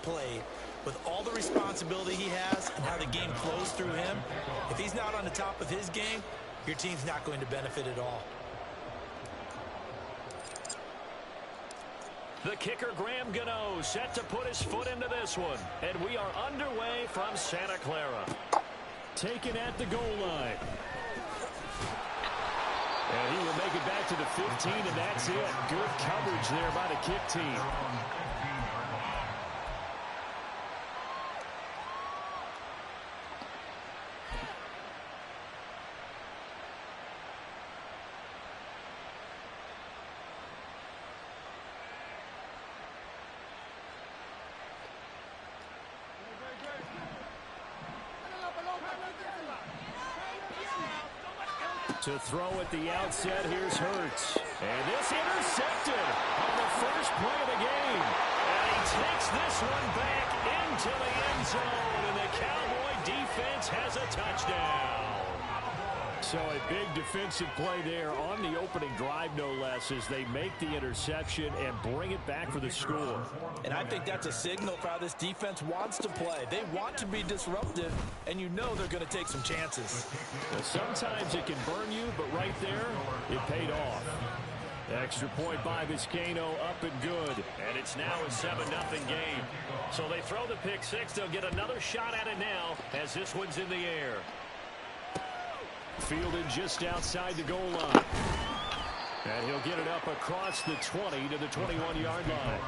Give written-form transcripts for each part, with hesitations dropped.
played, with all the responsibility he has and how the game flows through him, if he's not on the top of his game, your team's not going to benefit at all. The kicker, Graham Gano, set to put his foot into this one. And we are underway from Santa Clara. Taken at the goal line. And he will make it back to the 15, and that's it. Good coverage there by the kick team. To throw at the outset, here's Hurts. And this intercepted on the first play of the game. And he takes this one back into the end zone. And the Cowboy defense has a touchdown. So a big defensive play there on the opening drive, no less, as they make the interception and bring it back for the score. And I think that's a signal for how this defense wants to play. They want to be disruptive, and you know they're going to take some chances. Well, sometimes it can burn you, but right there, it paid off. Extra point by Vizcaino, up and good. And it's now a 7-0 game. So they throw the pick six. They'll get another shot at it now as this one's in the air. Fielded just outside the goal line. And he'll get it up across the 20 to the 21-yard line.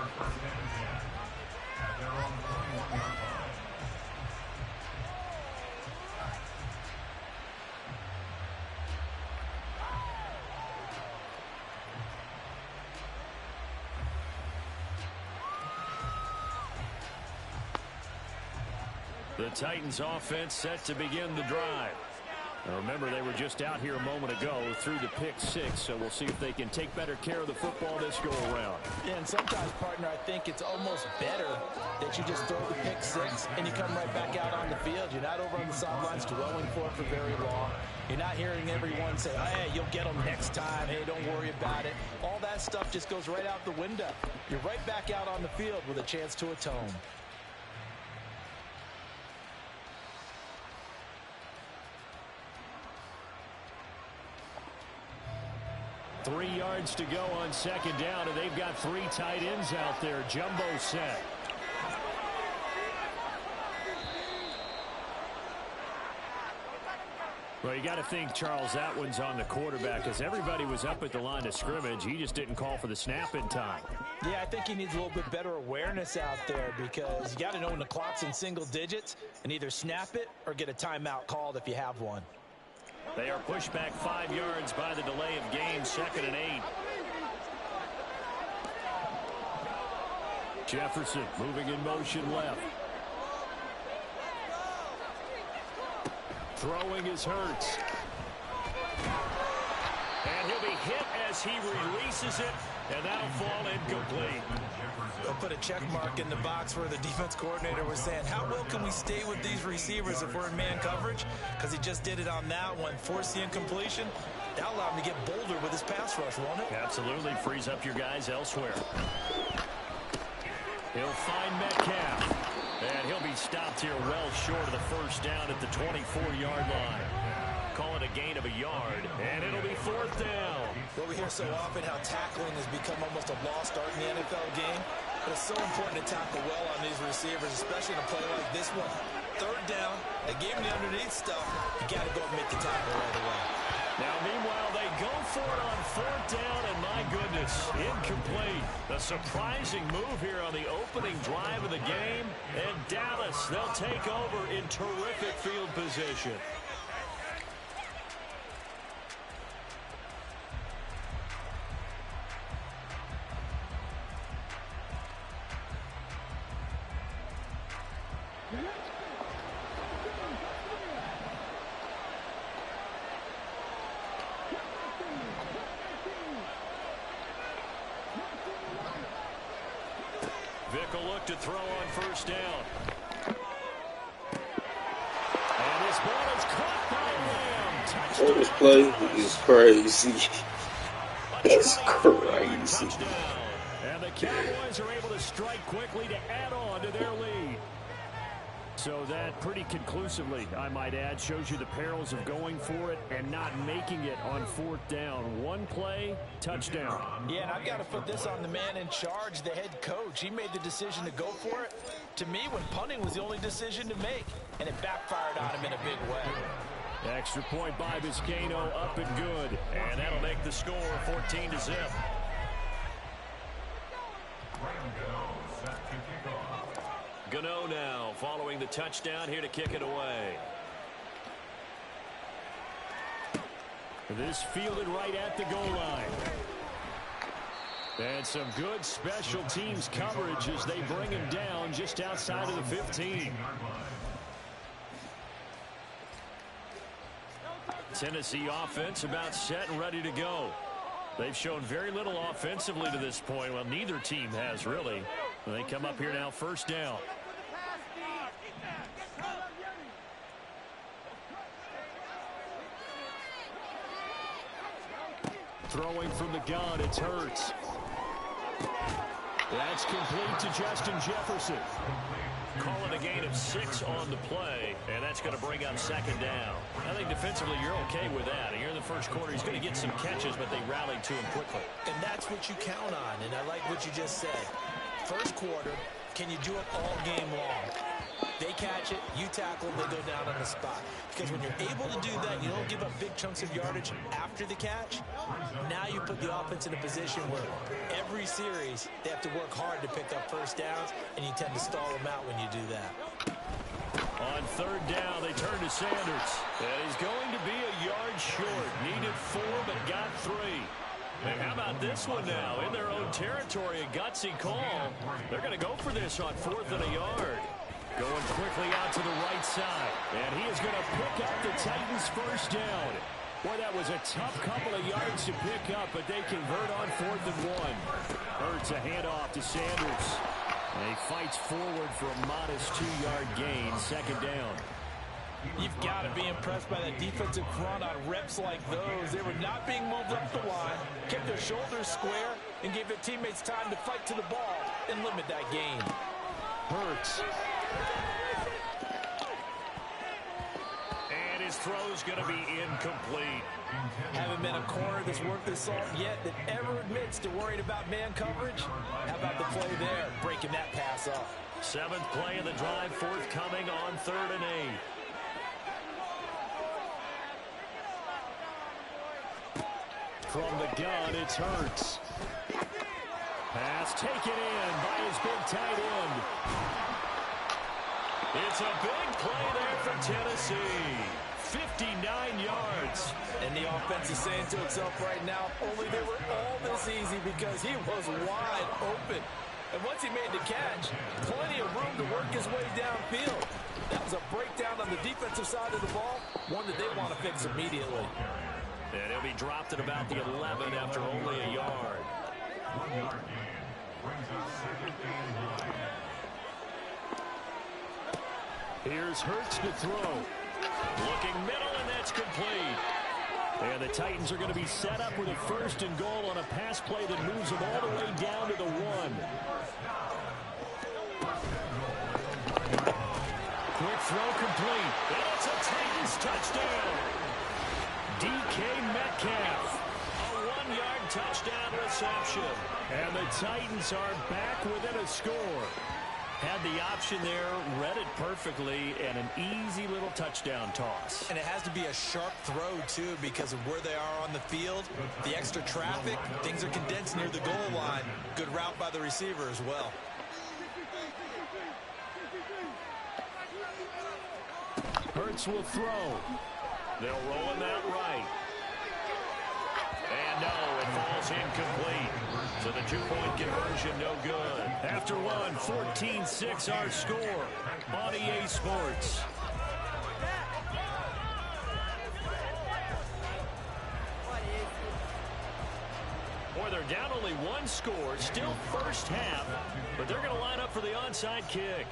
The Titans offense set to begin the drive. Now remember, they were just out here a moment ago through the pick six, so we'll see if they can take better care of the football this go-around. Yeah, and sometimes, partner, I think it's almost better that you just throw the pick six and you come right back out on the field. You're not over on the sidelines dwelling for it for very long. You're not hearing everyone say, hey, you'll get them next time. Hey, don't worry about it. All that stuff just goes right out the window. You're right back out on the field with a chance to atone. 3 yards to go on second down, and they've got 3 tight ends out there. Jumbo set. Well, you got to think, Charles, that one's on the quarterback, because everybody was up at the line of scrimmage. He just didn't call for the snap in time. Yeah, I think he needs a little bit better awareness out there, because you got to know when the clock's in single digits and either snap it or get a timeout called if you have one. They are pushed back 5 yards by the delay of game, 2nd and 8. Jefferson moving in motion left. Throwing is Hurts. And he'll be hit as he releases it, and that'll fall incomplete. They'll put a check mark in the box where the defense coordinator was saying, how well can we stay with these receivers if we're in man coverage? Because he just did it on that one, forced the incompletion. That'll allow him to get bolder with his pass rush, won't it? Absolutely, frees up your guys elsewhere. He'll find Metcalf, and he'll be stopped here well short of the first down at the 24-yard line. Call it a gain of a yard, and it'll be 4th down. Well, we hear so often how tackling has become almost a lost art in the NFL game, but it's so important to tackle well on these receivers, especially in a play like this one. 3rd down, they gave him the underneath stuff. You got to go and make the tackle right away. Now, meanwhile, they go for it on 4th down, and my goodness, incomplete. A surprising move here on the opening drive of the game, and Dallas, they'll take over in terrific field position. Vic will look to throw on 1st down. And this ball is caught by Lamb. This play is crazy. It's crazy. And the Cowboys are able to strike quickly to add on to their lead. So that pretty conclusively, I might add, shows you the perils of going for it and not making it on fourth down. One play, touchdown. Yeah, and I've got to put this on the man in charge, the head coach. He made the decision to go for it. To me, when punting was the only decision to make, and it backfired on him in a big way. Extra point by Vizcaino, up and good. And that'll make the score 14-0. Gano now following the touchdown, here to kick it away. This fielded right at the goal line. And some good special teams coverage as they bring him down just outside of the 15. Tennessee offense about set and ready to go. They've shown very little offensively to this point. Well, neither team has really. They come up here now, first down. Throwing from the gun, it's Hurts. That's complete to Justin Jefferson. Calling a gain of 6 on the play, and that's going to bring up second down. I think defensively you're okay with that. Here in the first quarter, he's going to get some catches, but they rallied to him quickly. And that's what you count on, and I like what you just said. First quarter, can you do it all game long? They catch it, you tackle them, they go down on the spot. Because when you're able to do that, you don't give up big chunks of yardage after the catch. Now you put the offense in a position where every series they have to work hard to pick up first downs, and you tend to stall them out when you do that. On third down, they turn to Sanders. And he's going to be a yard short. Needed 4, but got 3. And how about this one now? In their own territory, a gutsy call. They're going to go for this on 4th and a yard. Going quickly out to the right side. And he is going to pick up the Titans' first down. Boy, that was a tough couple of yards to pick up, but they convert on 4th and 1. Hurts a handoff to Sanders. And he fights forward for a modest 2-yard gain, second down. You've got to be impressed by that defensive front on reps like those. They were not being moved up the line, kept their shoulders square, and gave their teammates time to fight to the ball and limit that gain. Hurts. And his throw's going to be incomplete. Haven't been a corner that's worked this salt yet that ever admits to worrying about man coverage. How about the play there, breaking that pass up? 7th play of the drive forthcoming on 3rd and 8. From the gun, it's Hurts. Pass taken in by his big tight end. It's a big play there for Tennessee. 59 yards. And the offense is saying to itself right now, only they were all this easy because he was wide open. And once he made the catch, plenty of room to work his way downfield. That was a breakdown on the defensive side of the ball, one that they want to fix immediately. And he'll be dropped at about the 11 after only a yard. Here's Hurts to throw. Looking middle, and that's complete. And the Titans are going to be set up with a 1st and goal on a pass play that moves them all the way down to the 1. Quick throw complete. And it's a Titans touchdown. DK Metcalf. A 1-yard touchdown reception. And the Titans are back within a score. Had the option there, read it perfectly, and an easy little touchdown toss. And it has to be a sharp throw, too, because of where they are on the field. The extra traffic, things are condensed near the goal line. Good route by the receiver as well. Hurts will throw. They'll roll him out right. And no, it falls incomplete. So the 2-point conversion no good. After one, 14-6 our score on EA Sports. Boy, they're down only 1 score, still first half, but they're going to line up for the onside kick.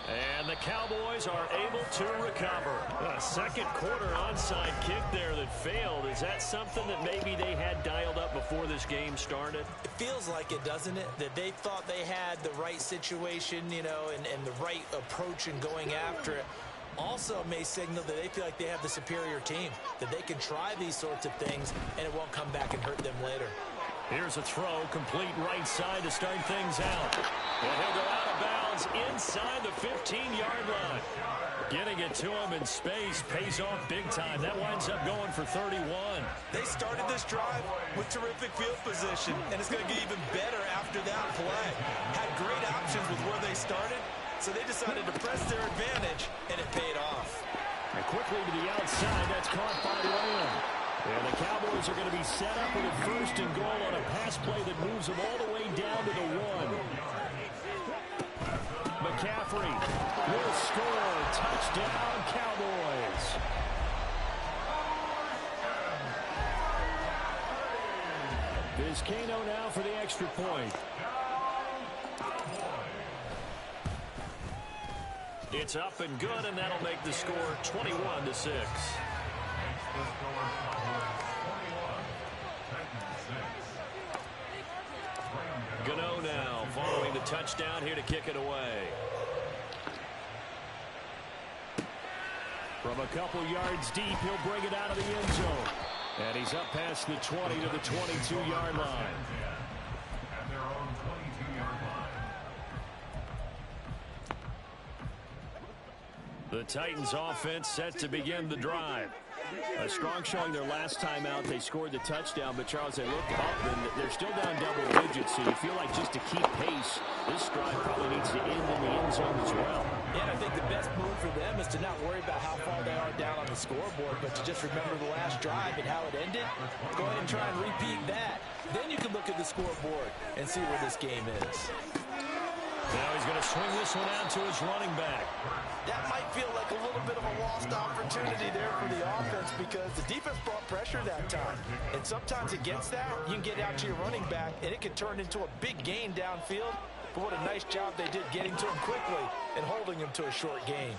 And the Cowboys are able to recover. A second quarter onside kick there that failed. Is that something that maybe they had dialed up before this game started? It feels like it, doesn't it? That they thought they had the right situation, you know, and the right approach in going after it. Also may signal that they feel like they have the superior team, that they can try these sorts of things and it won't come back and hurt them later. Here's a throw, complete right side to start things out. And he'll go out of bounds inside the 15-yard line. Getting it to him in space pays off big time. That winds up going for 31. They started this drive with terrific field position, and it's going to get even better after that play. Had great options with where they started, so they decided to press their advantage, and it paid off. And quickly to the outside, that's caught by Lamb. And the Cowboys are going to be set up with a first and goal on a pass play that moves them all the way down to the 1. McCaffrey will score. Touchdown, Cowboys. Vizcaino now for the extra point. It's up and good, and that'll make the score 21-6. Gano now following the touchdown here to kick it away. From a couple yards deep, he'll bring it out of the end zone. And he's up past the 20 to the 22-yard line. The Titans offense set to begin the drive. A strong showing their last time out. They scored the touchdown, but Charles, they looked up and they're still down double digits, so you feel like just to keep pace, this drive probably needs to end in the end zone as well. Yeah, and I think the best move for them is to not worry about how far they are down on the scoreboard, but to just remember the last drive and how it ended. Go ahead and try and repeat that. Then you can look at the scoreboard and see where this game is. Now he's going to swing this one out to his running back. That might feel like a little bit of a lost opportunity there for the offense because the defense brought pressure that time. And sometimes against that, you can get out to your running back, and it can turn into a big gain downfield. But what a nice job they did getting to him quickly and holding him to a short gain.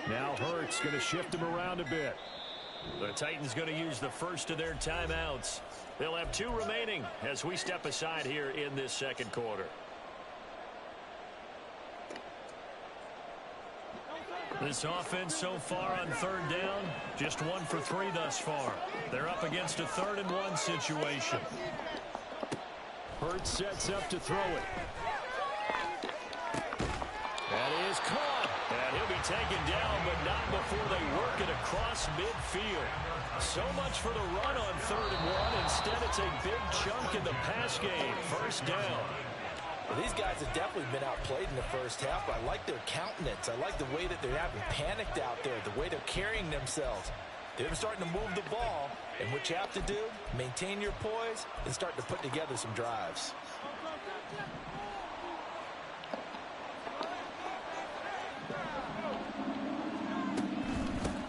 Now Hurts going to shift him around a bit. The Titans going to use the first of their timeouts. They'll have 2 remaining as we step aside here in this second quarter. This offense so far on third down, just 1 for 3 thus far. They're up against a 3rd and 1 situation. Hurts sets up to throw it. That is caught. And he'll be taken down, but not before they work it across midfield. So much for the run on 3rd and 1. Instead, it's a big chunk in the pass game. First down. Well, these guys have definitely been outplayed in the first half. I like their countenance. I like the way that they're having panicked out there, the way they're carrying themselves. They're starting to move the ball, and what you have to do, maintain your poise and start to put together some drives.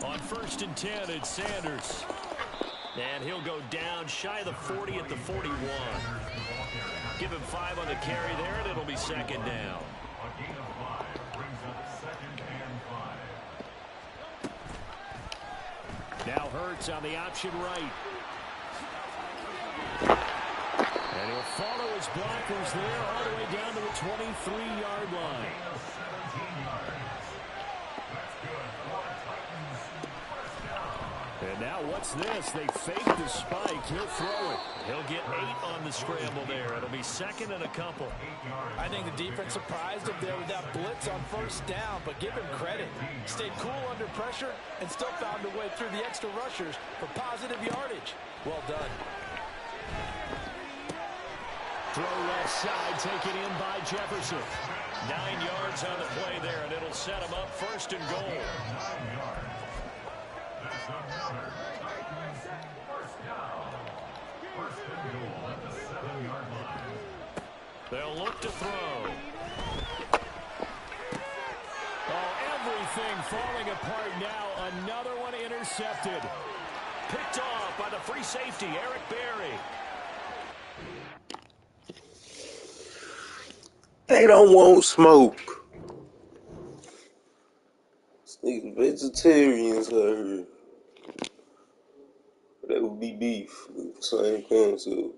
On 1st and 10, it's Sanders. And he'll go down shy of the 40 at the 41. Give him 5 on the carry there, and it'll be second down. Now Hurts on the option right. And he'll follow his blockers there all the way down to the 23-yard line. And now what's this? They fake the spike. He'll throw it. He'll get 8 on the scramble there. It'll be second and a couple. I think the defense surprised him there with that blitz on 1st down, but give him credit. Stayed cool under pressure and still found a way through the extra rushers for positive yardage. Well done. Throw left side, taken in by Jefferson. 9 yards on the play there, and it'll set him up 1st and goal. They'll look to throw. Oh, everything falling apart now. Another one intercepted. Picked off by the free safety, Eric Berry. They don't want smoke. These vegetarians out here. That would be beef. Same concept.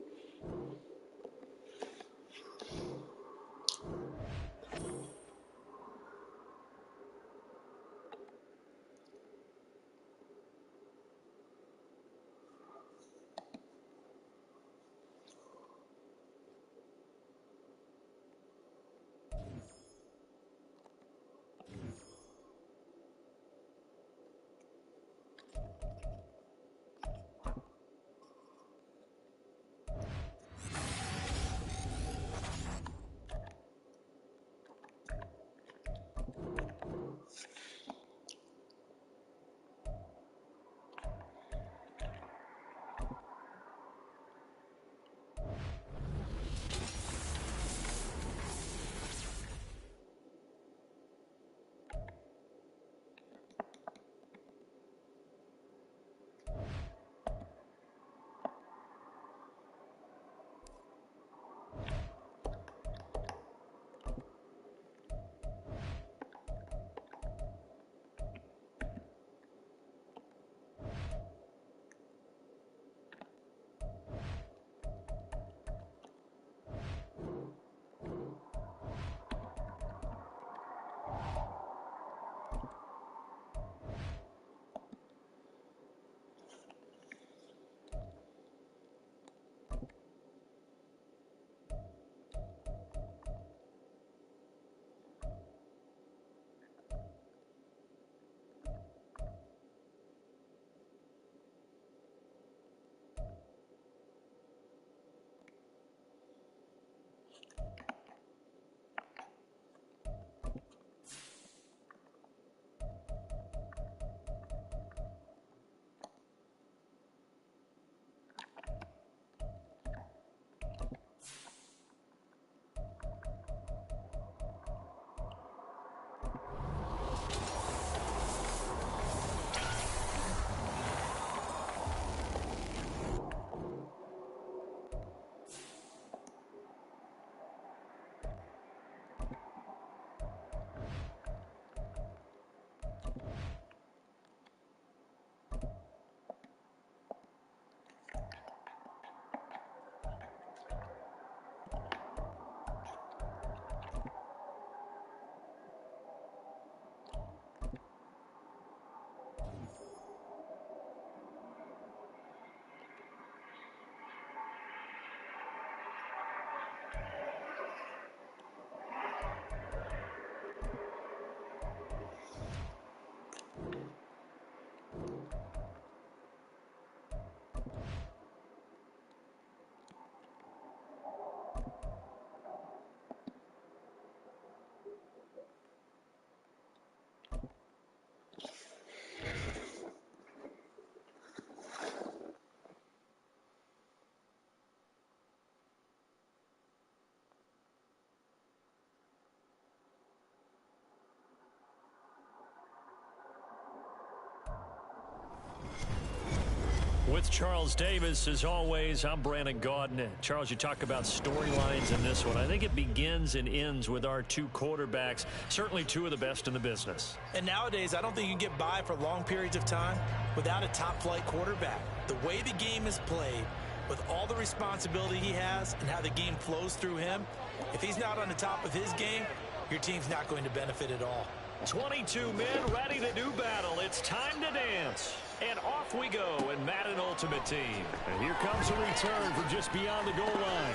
With Charles Davis, as always, I'm Brandon Gaudin. Charles, you talk about storylines in this one. I think it begins and ends with our two quarterbacks, certainly two of the best in the business. And nowadays, I don't think you can get by for long periods of time without a top-flight quarterback. The way the game is played, with all the responsibility he has and how the game flows through him, if he's not on the top of his game, your team's not going to benefit at all. 22 men ready to do battle. It's time to dance. And off we go in Madden Ultimate Team. And here comes a return from just beyond the goal line.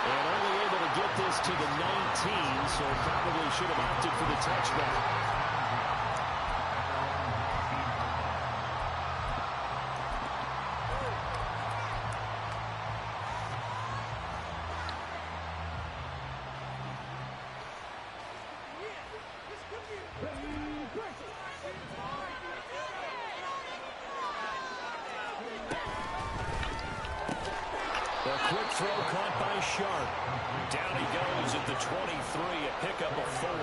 And only able to get this to the 19, so probably should have opted for the touchback. Throw caught by Sharp. Down he goes at the 23, a pickup of 4.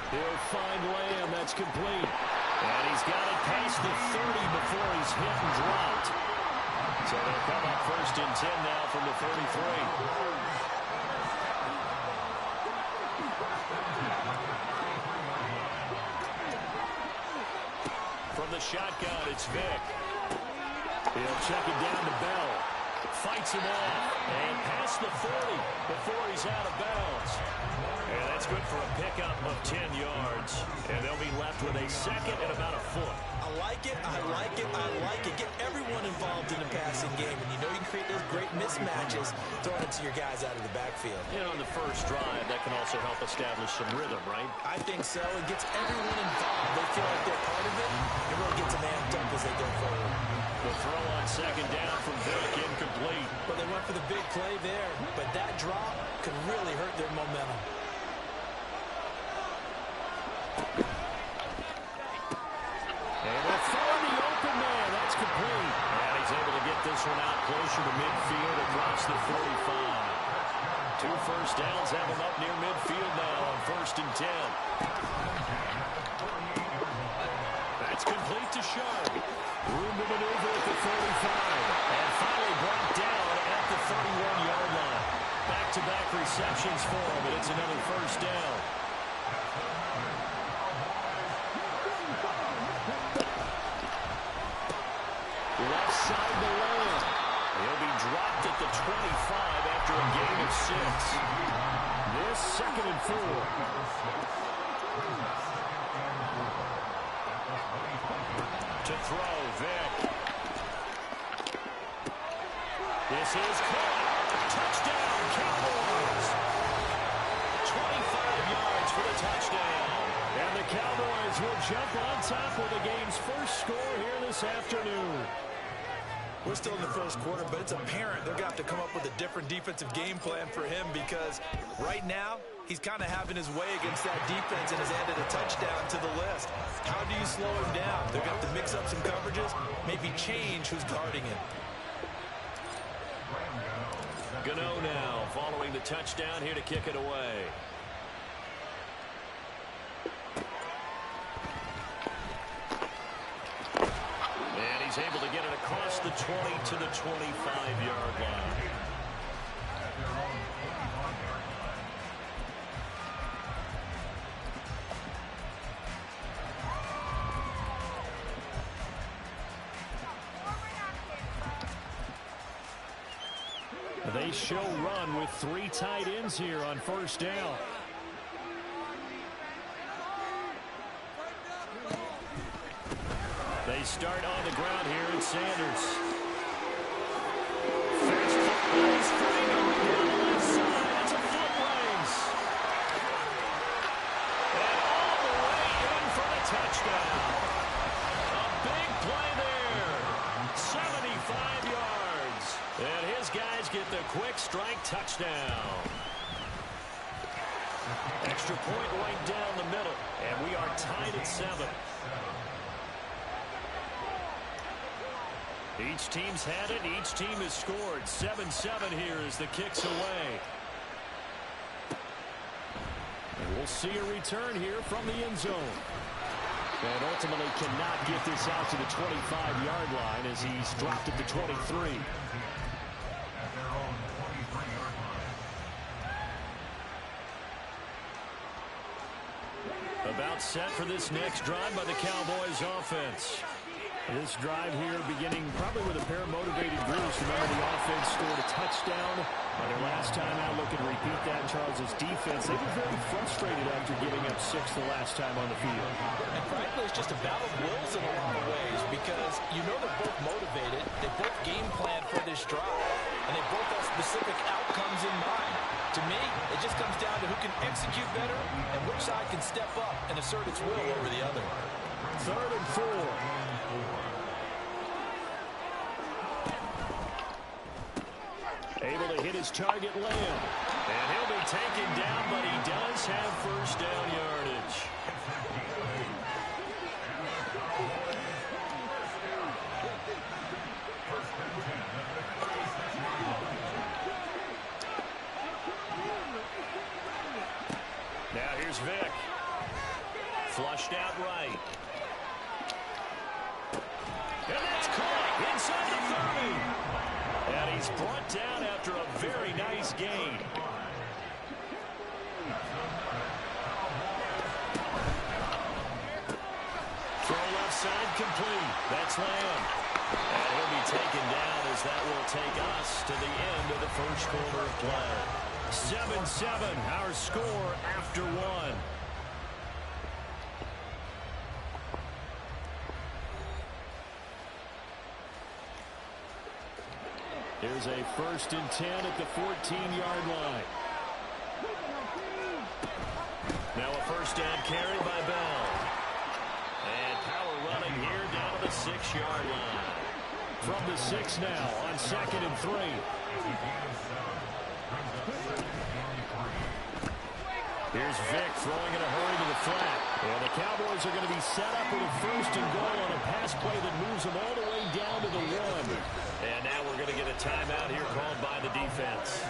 He'll find Lamb. That's complete. And he's got it past the 30 before he's hit and dropped. So they'll come up 1st and 10 now from the 33. From the shotgun, it's Vick. He'll check it down to Bell. Fights him off. And past the 40 before he's out of bounds. And that's good for a pickup of 10 yards. And they'll be left with a 2nd and about a foot. I like it, I like it, I like it. Get everyone involved in the passing game. And you know you can create those great mismatches throwing it to your guys out of the backfield. You know, on the first drive, that can also help establish some rhythm, right? I think so. It gets everyone involved. They feel like they're part of it. It really gets them amped up as they go forward. The throw on 2nd down from Vick, incomplete. But they went for the big play there. But that drop could really hurt their momentum. And they'll throw in the open man. That's complete. And he's able to get this one out closer to midfield across the 45. 2 first downs have him up near midfield now on 1st and 10. That's complete to Sharp. Room to maneuver at the 35. And finally brought down at the 31-yard line. Back-to-back receptions for him, but it's another 1st down. Left side to Lamb. He'll be dropped at the 25 after a gain of 6. This 2nd and 4. To throw, Vick. This is caught. Touchdown, Cowboys. 25 yards for the touchdown. And the Cowboys will jump on top with the game's first score here this afternoon. We're still in the first quarter, but it's apparent they're going to have to come up with a different defensive game plan for him because right now he's kind of having his way against that defense and has added a touchdown to the list. How do you slow him down? They're going to have to mix up some coverages, maybe change who's guarding him. Gano now following the touchdown here to kick it away. And he's able to get it across the 20 to the 25-yard line. They show run with 3 tight ends here on 1st down. They start on the ground here at Sanders. Fast foot race, flying over down the left side. It's a foot race. And all the way in for the touchdown. A big play there. 75 yards. And his guys get the quick strike touchdown. Extra point right down the middle. And we are tied at 7. Each team's had it. Each team has scored. 7-7 here as the kick's away. And we'll see a return here from the end zone. And ultimately cannot get this out to the 25-yard line as he's dropped at the 23. About set for this next drive by the Cowboys offense. This drive here beginning probably with a pair of motivated groups. Remember, the offense scored a touchdown on their last time out. Looking to repeat that. Charles' defense, they were very frustrated after giving up 6 the last time on the field. And frankly, it's just a battle of wills in a lot of ways because you know they're both motivated. They both game plan for this drive, and they both have specific outcomes in mind. To me, it just comes down to who can execute better and which side can step up and assert its will over the other. 3rd and 4. Able to hit his target, Lamb. And he'll be taken down, but he does have 1st down yardage. Now here's Vick. Flushed out right. And that's caught inside the 30. he's brought down after a very nice gain. Throw left side complete. That's Lamb. And he'll be taken down as that will take us to the end of the first quarter of play. 7-7, our score after one. Here's a 1st and 10 at the 14-yard line. Now a first down carry by Bell. And power running here down to the 6-yard line. From the 6 now on 2nd and 3. Here's Vick throwing in a hurry to the flat. And the Cowboys are going to be set up with a 1st and goal on a pass play that moves them all the way down to the 1. And now we're going to get a timeout here called by the defense.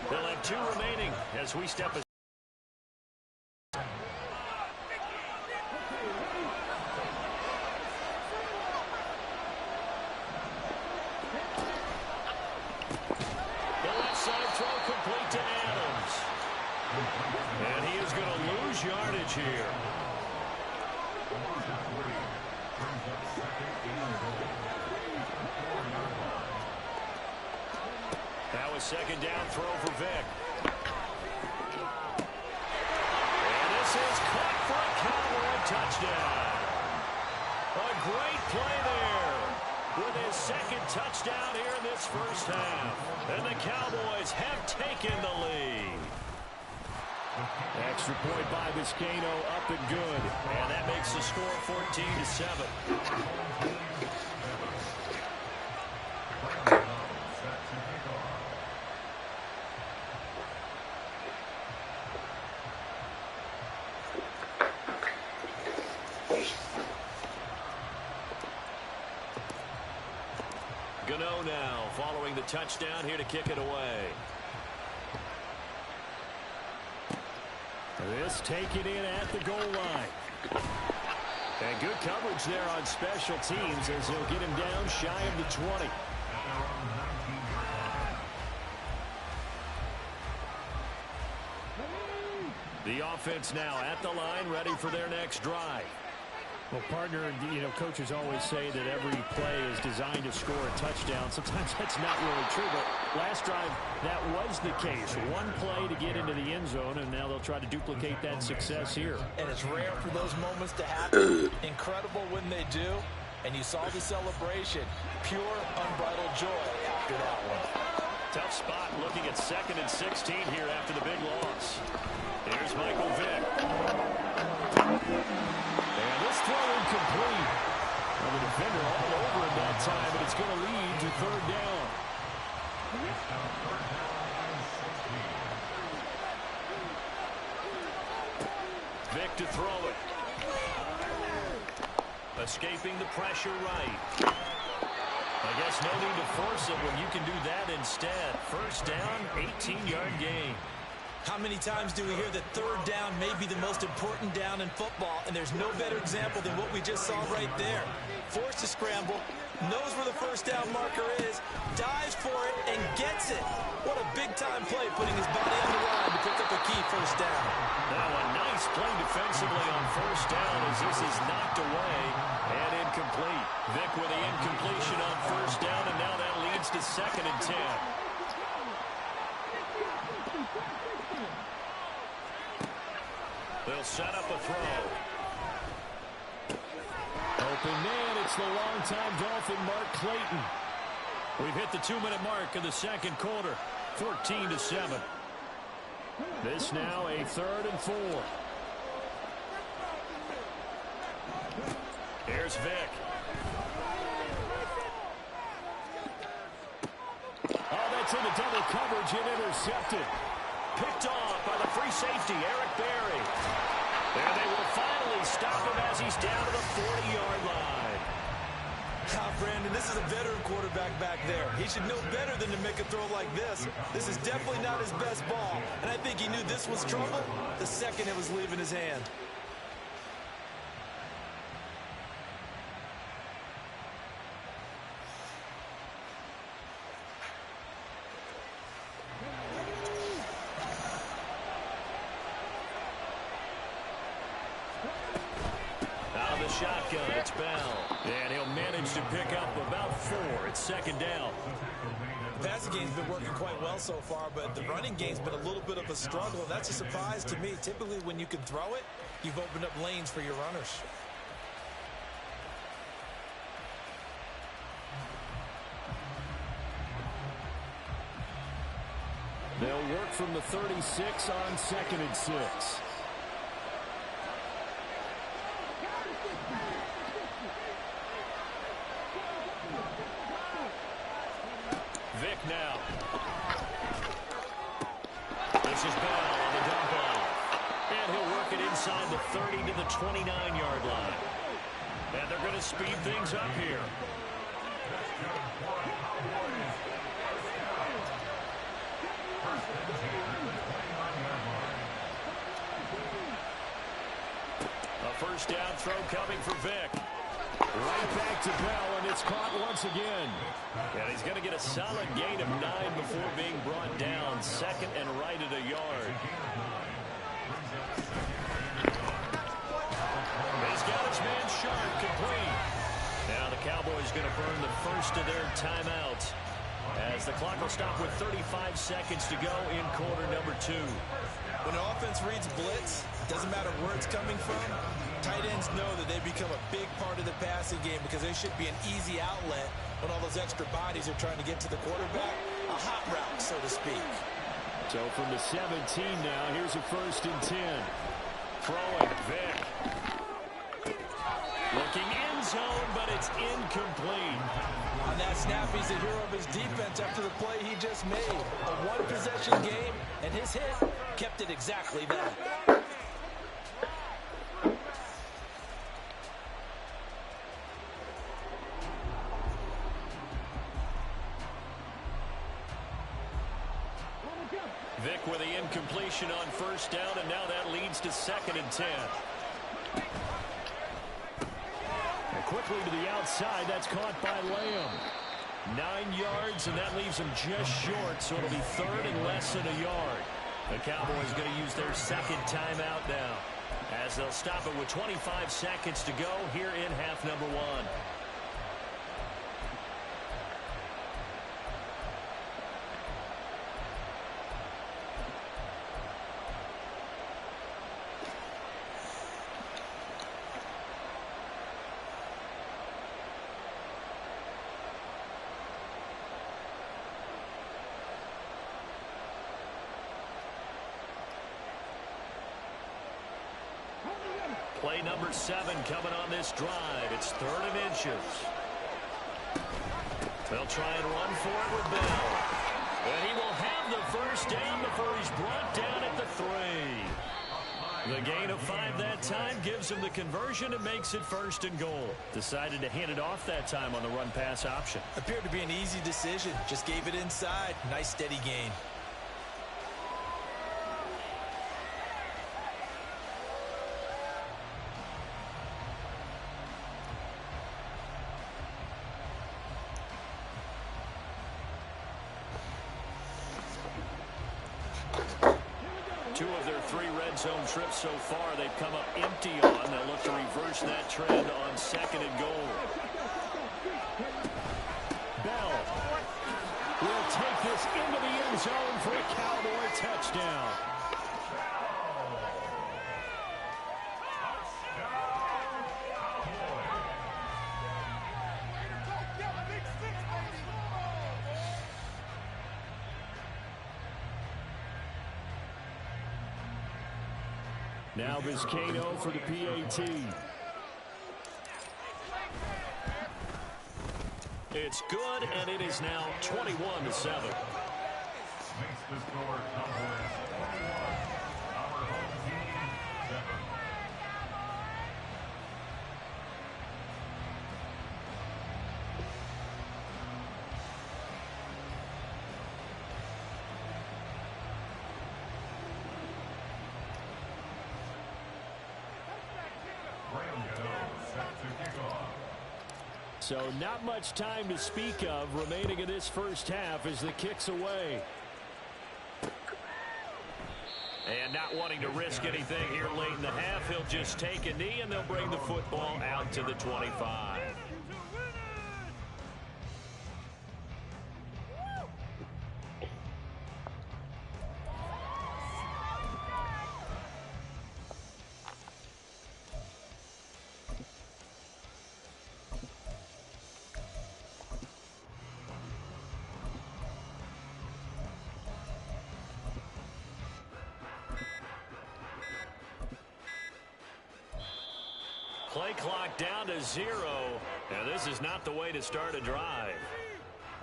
They'll have 2 remaining as we step aside. The left side throw complete to Adams. And he is going to lose yardage here. Now a 2nd down throw for Vick. And this is caught for a Cowboy touchdown. A great play there with his 2nd touchdown here in this first half. And the Cowboys have taken the lead. Extra point by Vizcaino, up and good. And that makes the score 14-7. Gano now following the touchdown here to kick it away. This taken in at the goal line. And good coverage there on special teams as they'll get him down shy of the 20. The offense now at the line, ready for their next drive. Well, partner, coaches always say that every play is designed to score a touchdown. Sometimes that's not really true, but last drive, that was the case. One play to get into the end zone, and now they'll try to duplicate that success here. And it's rare for those moments to happen. Incredible when they do. And you saw the celebration. Pure, unbridled joy after that one. Tough spot looking at 2nd and 16 here after the big loss. Here's Michael Vick. And this throw incomplete. Well, the defender all over him that time, but it's going to lead to 3rd down. Vick to throw it. Escaping the pressure right. I guess no need to force it when you can do that instead. First down, 18-yard gain. How many times do we hear that 3rd down may be the most important down in football, and there's no better example than what we just saw right there. Forced to scramble, knows where the first down marker is, dives for it, and gets it. What a big-time play, putting his body on the line to pick up a key first down. Now a nice play defensively on first down as this is knocked away and incomplete. Vick with the incompletion on first down, and now that leads to 2nd and 10. They'll set up a throw. Open man, it's the longtime Dolphin, Mark Clayton. We've hit the 2-minute mark of the second quarter, 14-7. This now a 3rd and 4. Here's Vick. Oh, that's into double coverage and intercepted. Picked off by the free safety, Eric Berry. And they will finally stop him as he's down to the 40-yard line. Brandon, this is a veteran quarterback back there. He should know better than to make a throw like this. This is definitely not his best ball. And I think he knew this was trouble the second it was leaving his hand. shotgun. It's Bell. And he'll manage to pick up about 4. It's second down. The passing game's been working quite well so far, but the running game's been a little bit of a struggle. That's a surprise to me. Typically, when you can throw it, you've opened up lanes for your runners. They'll work from the 36 on 2nd and 6. Vick now. This is Bell on the dump off. And he'll work it inside the 30 to the 29-yard line. And they're going to speed things up here. A first down throw coming for Vick. Right back to Bell, and it's caught once again. And he's going to get a solid gain of 9 before being brought down. Second and right at a yard. He's got his man Sharp complete. Now the Cowboys going to burn the first of their timeouts, as the clock will stop with 35 seconds to go in quarter number 2. When an offense reads blitz, it doesn't matter where it's coming from, tight ends know that they become a big part of the passing game because they should be an easy outlet when all those extra bodies are trying to get to the quarterback. A hot route, so to speak. So from the 17 now, here's a 1st and 10. Throwing, Vick. Looking end zone, but it's incomplete. On that snap, he's the hero of his defense after the play he just made. A one-possession game, and his hit kept it exactly that. Vick with the incompletion on first down, and now that leads to 2nd and 10. And quickly to the outside, that's caught by Lamb. 9 yards, and that leaves him just short, so it'll be 3rd and less than a yard. The Cowboys going to use their second timeout now, as they'll stop it with 25 seconds to go here in half number 1. Play number 7 coming on this drive. It's 3rd and inches. They'll try and run for it with Bell. And he will have the first down before he's brought down at the 3. The gain of 5 that time gives him the conversion and makes it 1st and goal. Decided to hand it off that time on the run-pass option. Appeared to be an easy decision. Just gave it inside. Nice steady gain. Zone trips so far, they've come up empty on. They'll look to reverse that trend on 2nd and goal. Bell will take this into the end zone for a Cowboy touchdown. Now Vizcaino for the PAT. It's good, and it is now 21-7. So not much time to speak of remaining in this first half as the kick's away. And not wanting to risk anything here late in the half, he'll just take a knee, and they'll bring the football out to the 25. Play clock down to 0. Now, this is not the way to start a drive.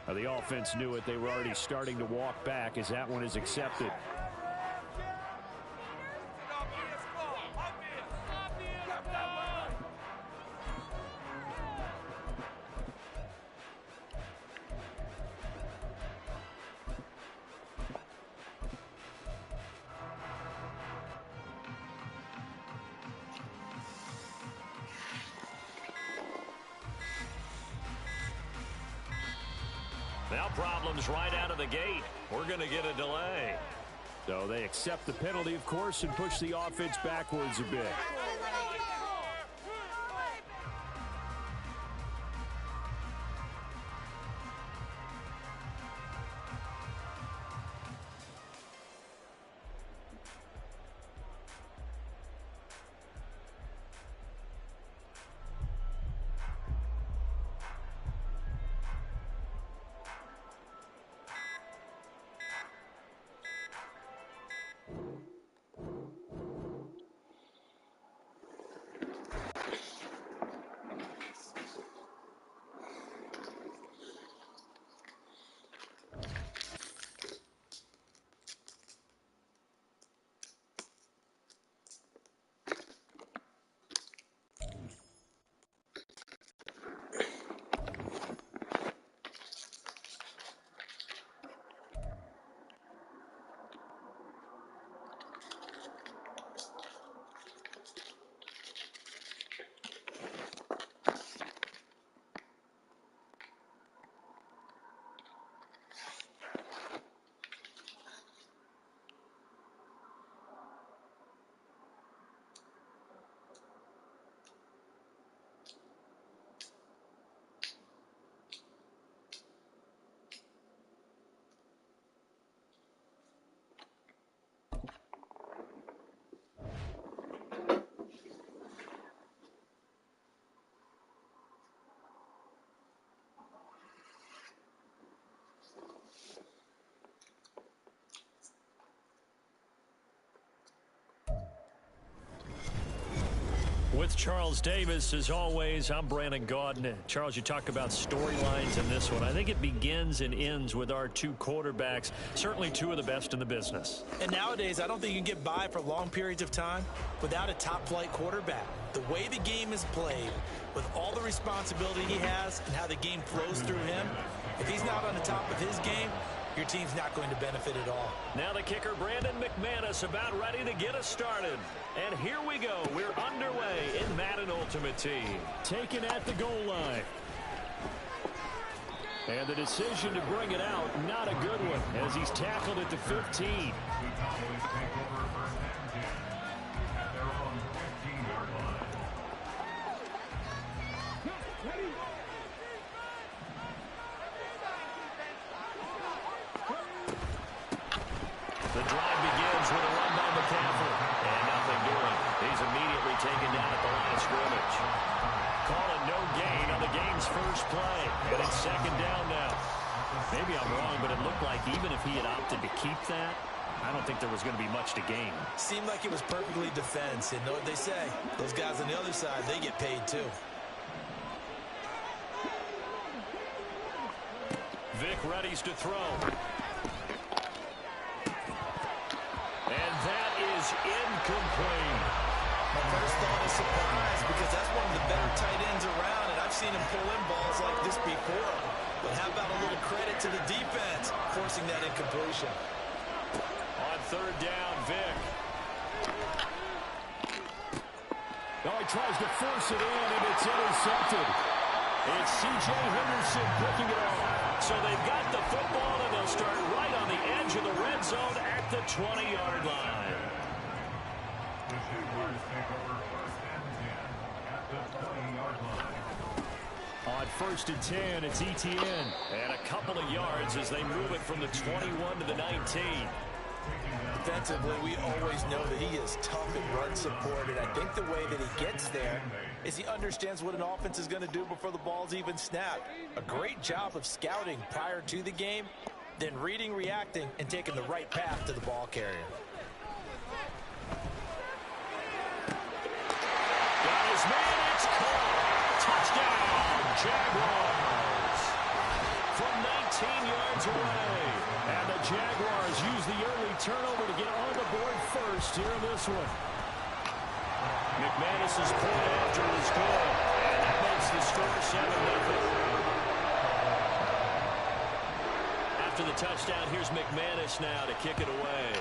The offense knew it. They were already starting to walk back as that one is accepted. Now problems right out of the gate. We're going to get a delay. So they accept the penalty, of course, and push the offense backwards a bit. With Charles Davis, as always, I'm Brandon Gaudin. Charles, you talk about storylines in this one. I think it begins and ends with our two quarterbacks, certainly two of the best in the business. And nowadays, I don't think you can get by for long periods of time without a top-flight quarterback. The way the game is played, with all the responsibility he has and how the game flows through him, if he's not on the top of his game, your team's not going to benefit at all. Now the kicker, Brandon McManus, about ready to get us started. And here we go. We're underway in Madden Ultimate Team. Taken at the goal line. And the decision to bring it out, not a good one, as he's tackled at the 15. The drive begins with a run by McCaffrey. And nothing doing. He's immediately taken down at the line of scrimmage. Calling no gain on the game's first play. And it's second down now. Maybe I'm wrong, but it looked like even if he had opted to keep that, I don't think there was going to be much to gain. Seemed like it was perfectly defense. And know what they say? Those guys on the other side, they get paid too. Vic readies to throw. And that is incomplete. My first thought is surprise, because that's one of the better tight ends around, and I've seen him pull in balls like this before. But how about a little credit to the defense forcing that incompletion? On third down, Vic. Now he tries to force it in, and it's intercepted. It's C.J. Henderson picking it off. So they've got the football, and they'll start right on the edge of the red zone at the 20-yard line. On 1st and 10, it's ETN. And a couple of yards as they move it from the 21 to the 19. Defensively, we always know that he is tough at run support, and I think the way that he gets there is he understands what an offense is going to do before the ball's even snapped. A great job of scouting prior to the game, then reading, reacting, and taking the right path to the ball carrier. Got his man, it's caught. Touchdown, Jaguars. From 19 yards away. And the Jaguars use the early turnover to get on the board first here in this one. McManus's point after is good. And that makes the score 7-0. After the touchdown, here's McManus now to kick it away.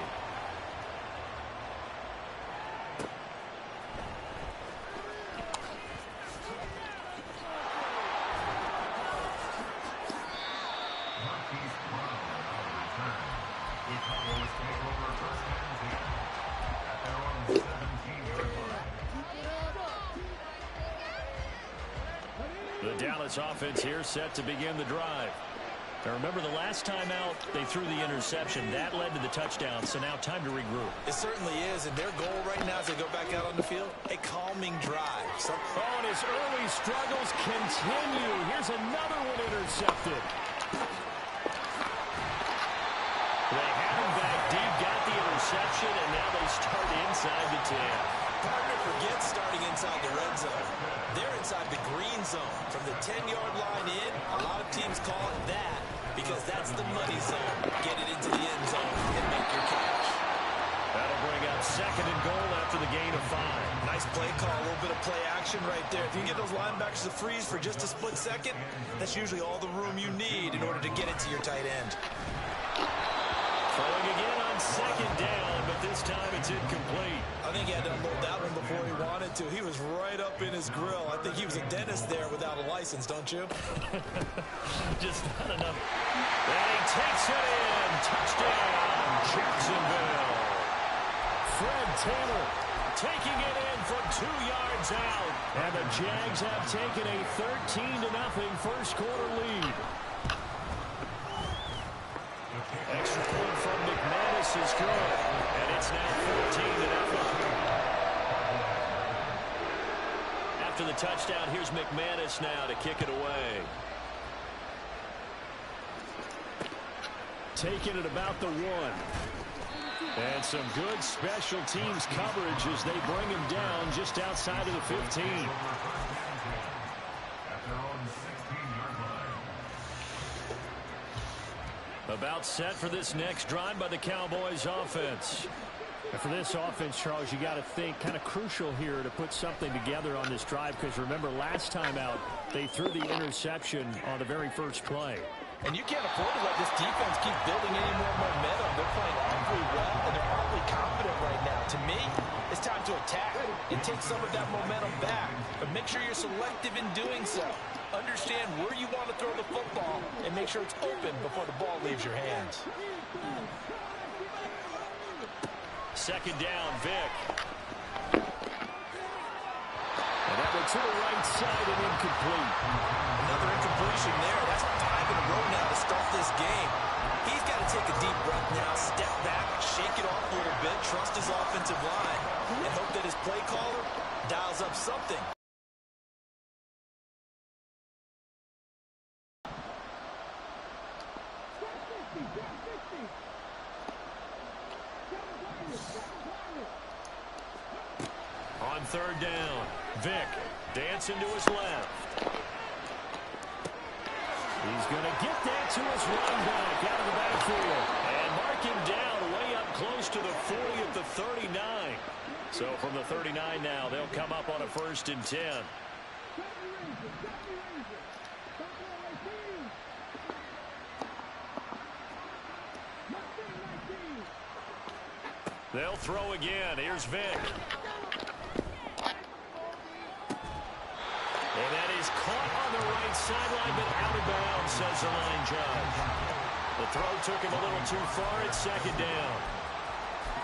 The Dallas offense here set to begin the drive. Now remember, the last time out, they threw the interception. That led to the touchdown, so now time to regroup. It certainly is, and their goal right now as they go back out on the field, a calming drive. And his early struggles continue. Here's another one intercepted. They had him back deep, got the interception, and now they start inside the 10. Partner forgets starting inside the red zone. They're inside the green zone. From the 10-yard line in, a lot of teams call it that because that's the money zone. Get it into the end zone and make your catch. That'll bring up 2nd and goal after the gain of 5. Nice play call, a little bit of play action right there. If you can get those linebackers to freeze for just a split second, that's usually all the room you need in order to get it to your tight end. Throwing again on 2nd down, but this time it's incomplete. I think he had to unload that one before he wanted to. He was right up in his grill. I think he was a dentist there without a license, don't you? Just not enough. And he takes it in. Touchdown, Jacksonville. Fred Taylor taking it in from 2 yards out. And the Jags have taken a 13-0 first quarter lead. Extra point from McManus is good, and it's now 14-0. After the touchdown, here's McManus now to kick it away. Taking it about the 1. And some good special teams coverage as they bring him down just outside of the 15. About set for this next drive by the Cowboys offense. And for this offense, Charles, you got to think kind of crucial here to put something together on this drive because remember last time out they threw the interception on the very first play. And you can't afford to let this defense keep building any more momentum. They're playing awfully well, and they're awfully confident right now. To me, it's time to attack and take some of that momentum back. But make sure you're selective in doing so. Understand where you want to throw the football and make sure it's open before the ball leaves your hands. 2nd down, Vic. And that one to the right side and incomplete. Another incompletion there. That's 5 in a row now to start this game. He's got to take a deep breath now, step back, shake it off a little bit, trust his offensive line, and hope that his play caller dials up something. On 3rd down, Vic dancing to his left. He's going to get that to his running back out of the backfield. And mark him down way up close to the 40 at the 39. So from the 39 now, they'll come up on a 1st and 10. They'll throw again. Here's Vic. And that is caught on the right sideline, but out of bounds, says the line judge. The throw took him a little too far. It's second down.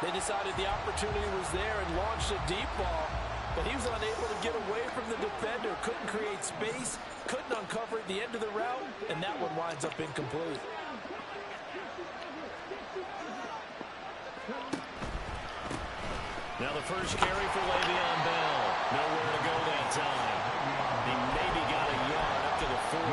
They decided the opportunity was there and launched a deep ball, but he was unable to get away from the defender, couldn't create space, couldn't uncover at the end of the route, and that one winds up incomplete. Now the first carry for Le'Veon Bell. Nowhere to go that time. He maybe got a yard up to the 40.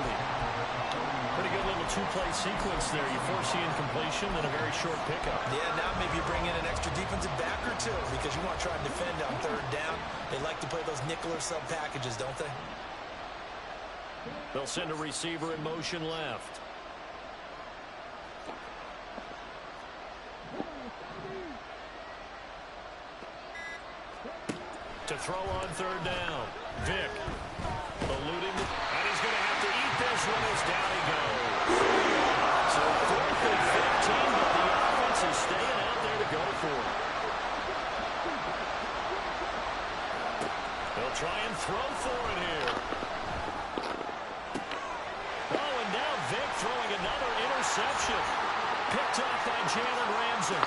Pretty good little two-play sequence there. You force the incompletion, then a very short pickup. Yeah, now maybe you bring in an extra defensive back or two because you want to try and defend on third down. They like to play those nickel or sub packages, don't they? They'll send a receiver in motion left. To throw on third down. Vick eluding, and he's going to have to eat this one as down he goes. So 4th and 15, but the offense is staying out there to go for it. They'll try and throw for it here. Oh, and now Vick throwing another interception. Picked off by Jalen Ramsey.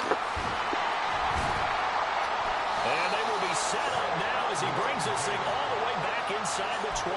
And they will be set up now as he brings this thing all the way back inside the 20.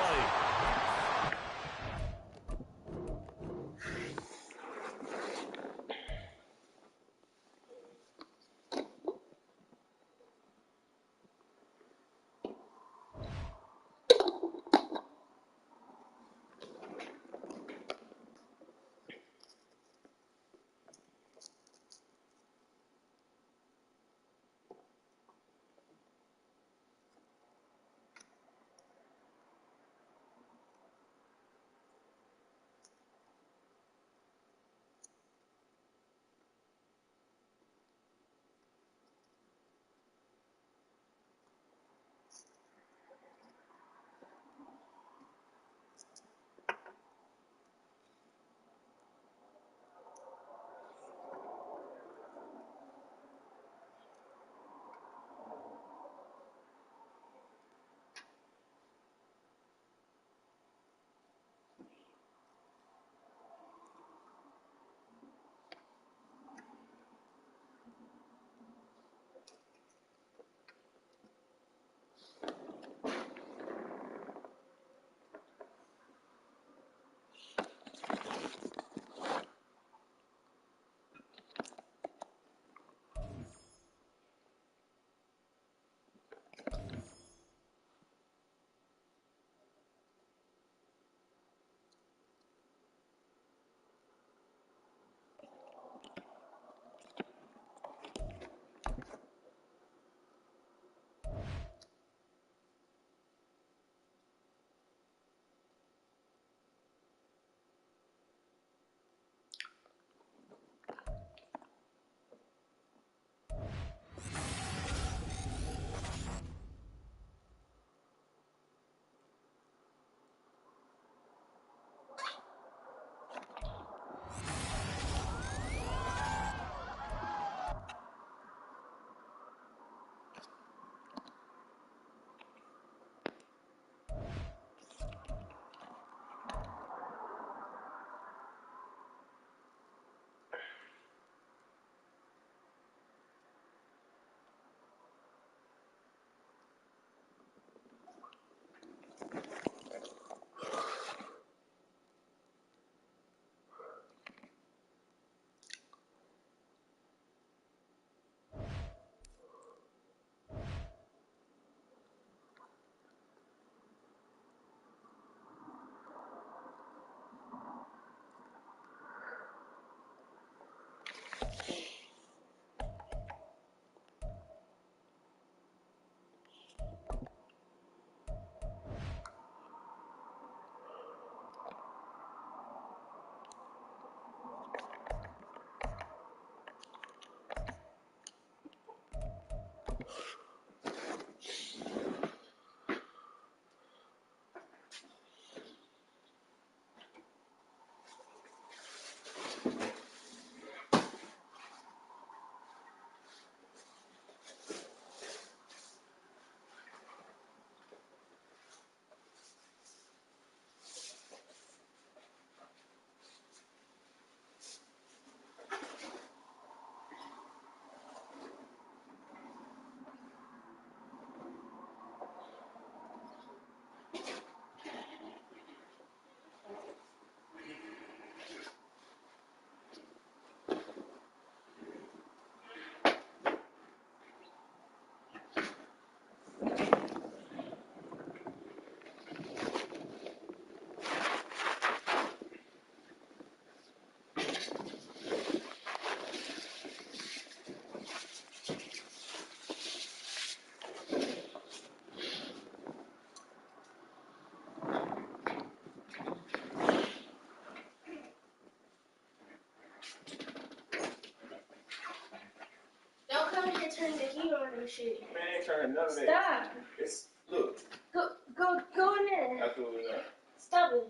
turn the heat on and shit. Man, I ain't turning none of that. Stop. It's, look. Go in there. Absolutely not. Stop it.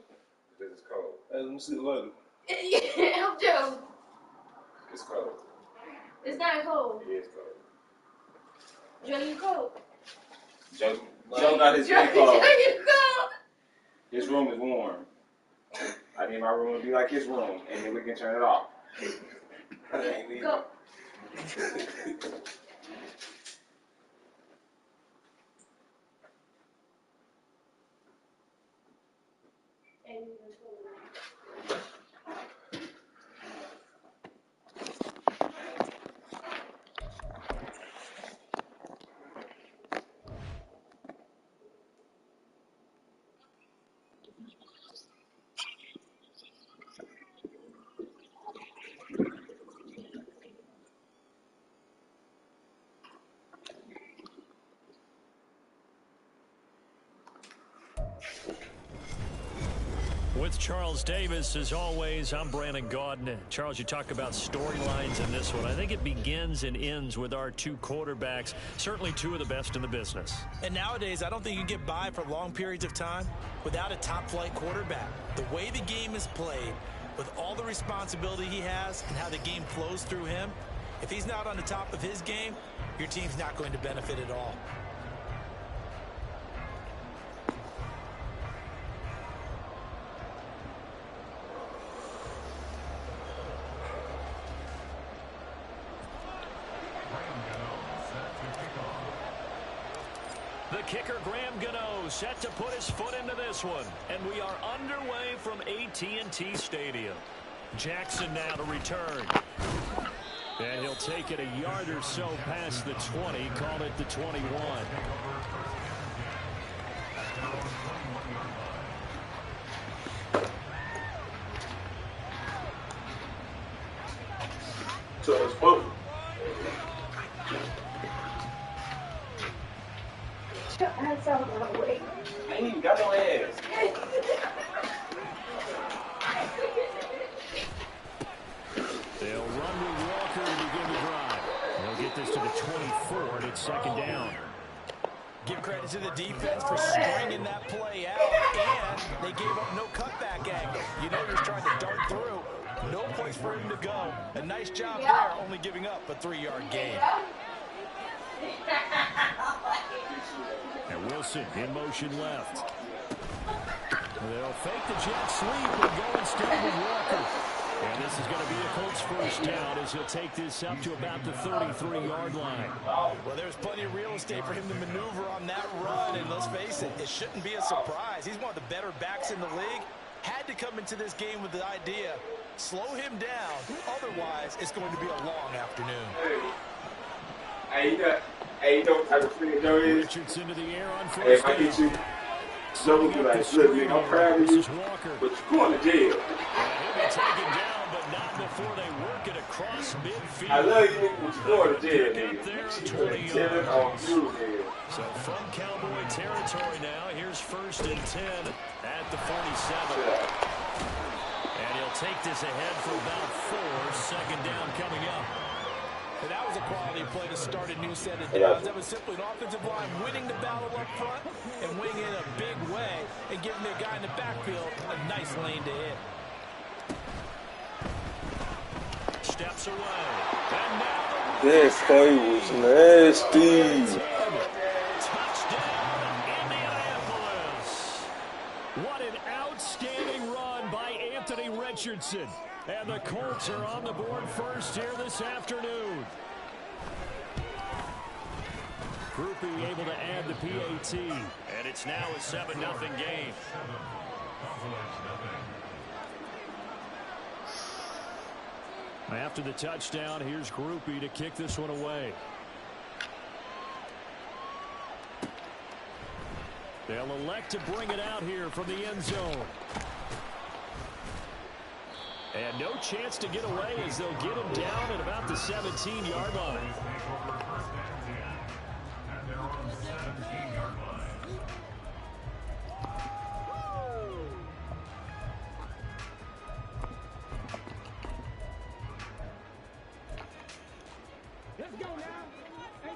Because it's cold. Hey, let me see the lighter. Help Joe. It's cold. It's not cold. It is cold. Joe, you cold. Joe got his thing cold. Joe, you cold. His room is warm. I need my room to be like his room, and then we can turn it off. Go. With Charles Davis, as always, I'm Brandon Gaudin. Charles, you talk about storylines in this one. I think it begins and ends with our two quarterbacks, certainly two of the best in the business. And nowadays, I don't think you can get by for long periods of time without a top-flight quarterback. The way the game is played, with all the responsibility he has and how the game flows through him, if he's not on the top of his game, your team's not going to benefit at all. The kicker, Graham Gano, set to put his foot into this one. And we are underway from AT&T Stadium. Jackson now to return. And he'll take it a yard or so past the 20, call it the 21. So it's both. I ain't even got no ass. They'll run with Walker to begin the drive. They'll get this to the 24, and it's second down. Give credit to the defense for stringing that play out, and they gave up no cutback angle. You know he was trying to dart through. No place for him to go. A nice job there, only giving up a 3-yard gain. And Wilson in motion left. They'll fake the jet sweep and go instead with Walker. And this is going to be a Colts first down as he'll take this up to about the 33-yard line. Well, there's plenty of real estate for him to maneuver on that run, and let's face it, it shouldn't be a surprise. He's one of the better backs in the league. Had to come into this game with the idea, slow him down, otherwise it's going to be a long afternoon. Hey, you know what type of friend Joe is? Richardson to the air on Hey, if first I get down. you, Joe will be like, look, nigga, I'm proud of you, but you're going to jail. He'll be taken down, but not before they work it across midfield. I love you, nigga, but you're going to jail, Pick up there, nigga. 20 Tell him yards. I'm you, nigga. So from Cowboy territory now, here's 1st and 10 at the 47. And he'll take this ahead for about 4. Second down coming up. And that was a quality play to start a new set of downs. That was simply an offensive line winning the battle up front and winning in a big way and giving their guy in the backfield a nice lane to hit. Steps away. And now That play was nasty. touchdown, Indianapolis. What an outstanding run by Anthony Richardson. And the Colts are on the board first here this afternoon. Groupie able to add the PAT. And it's now a 7-0 game. After the touchdown, here's Groupie to kick this one away. They'll elect to bring it out here from the end zone. And no chance to get away as they'll get him down at about the 17-yard line. Let's go now.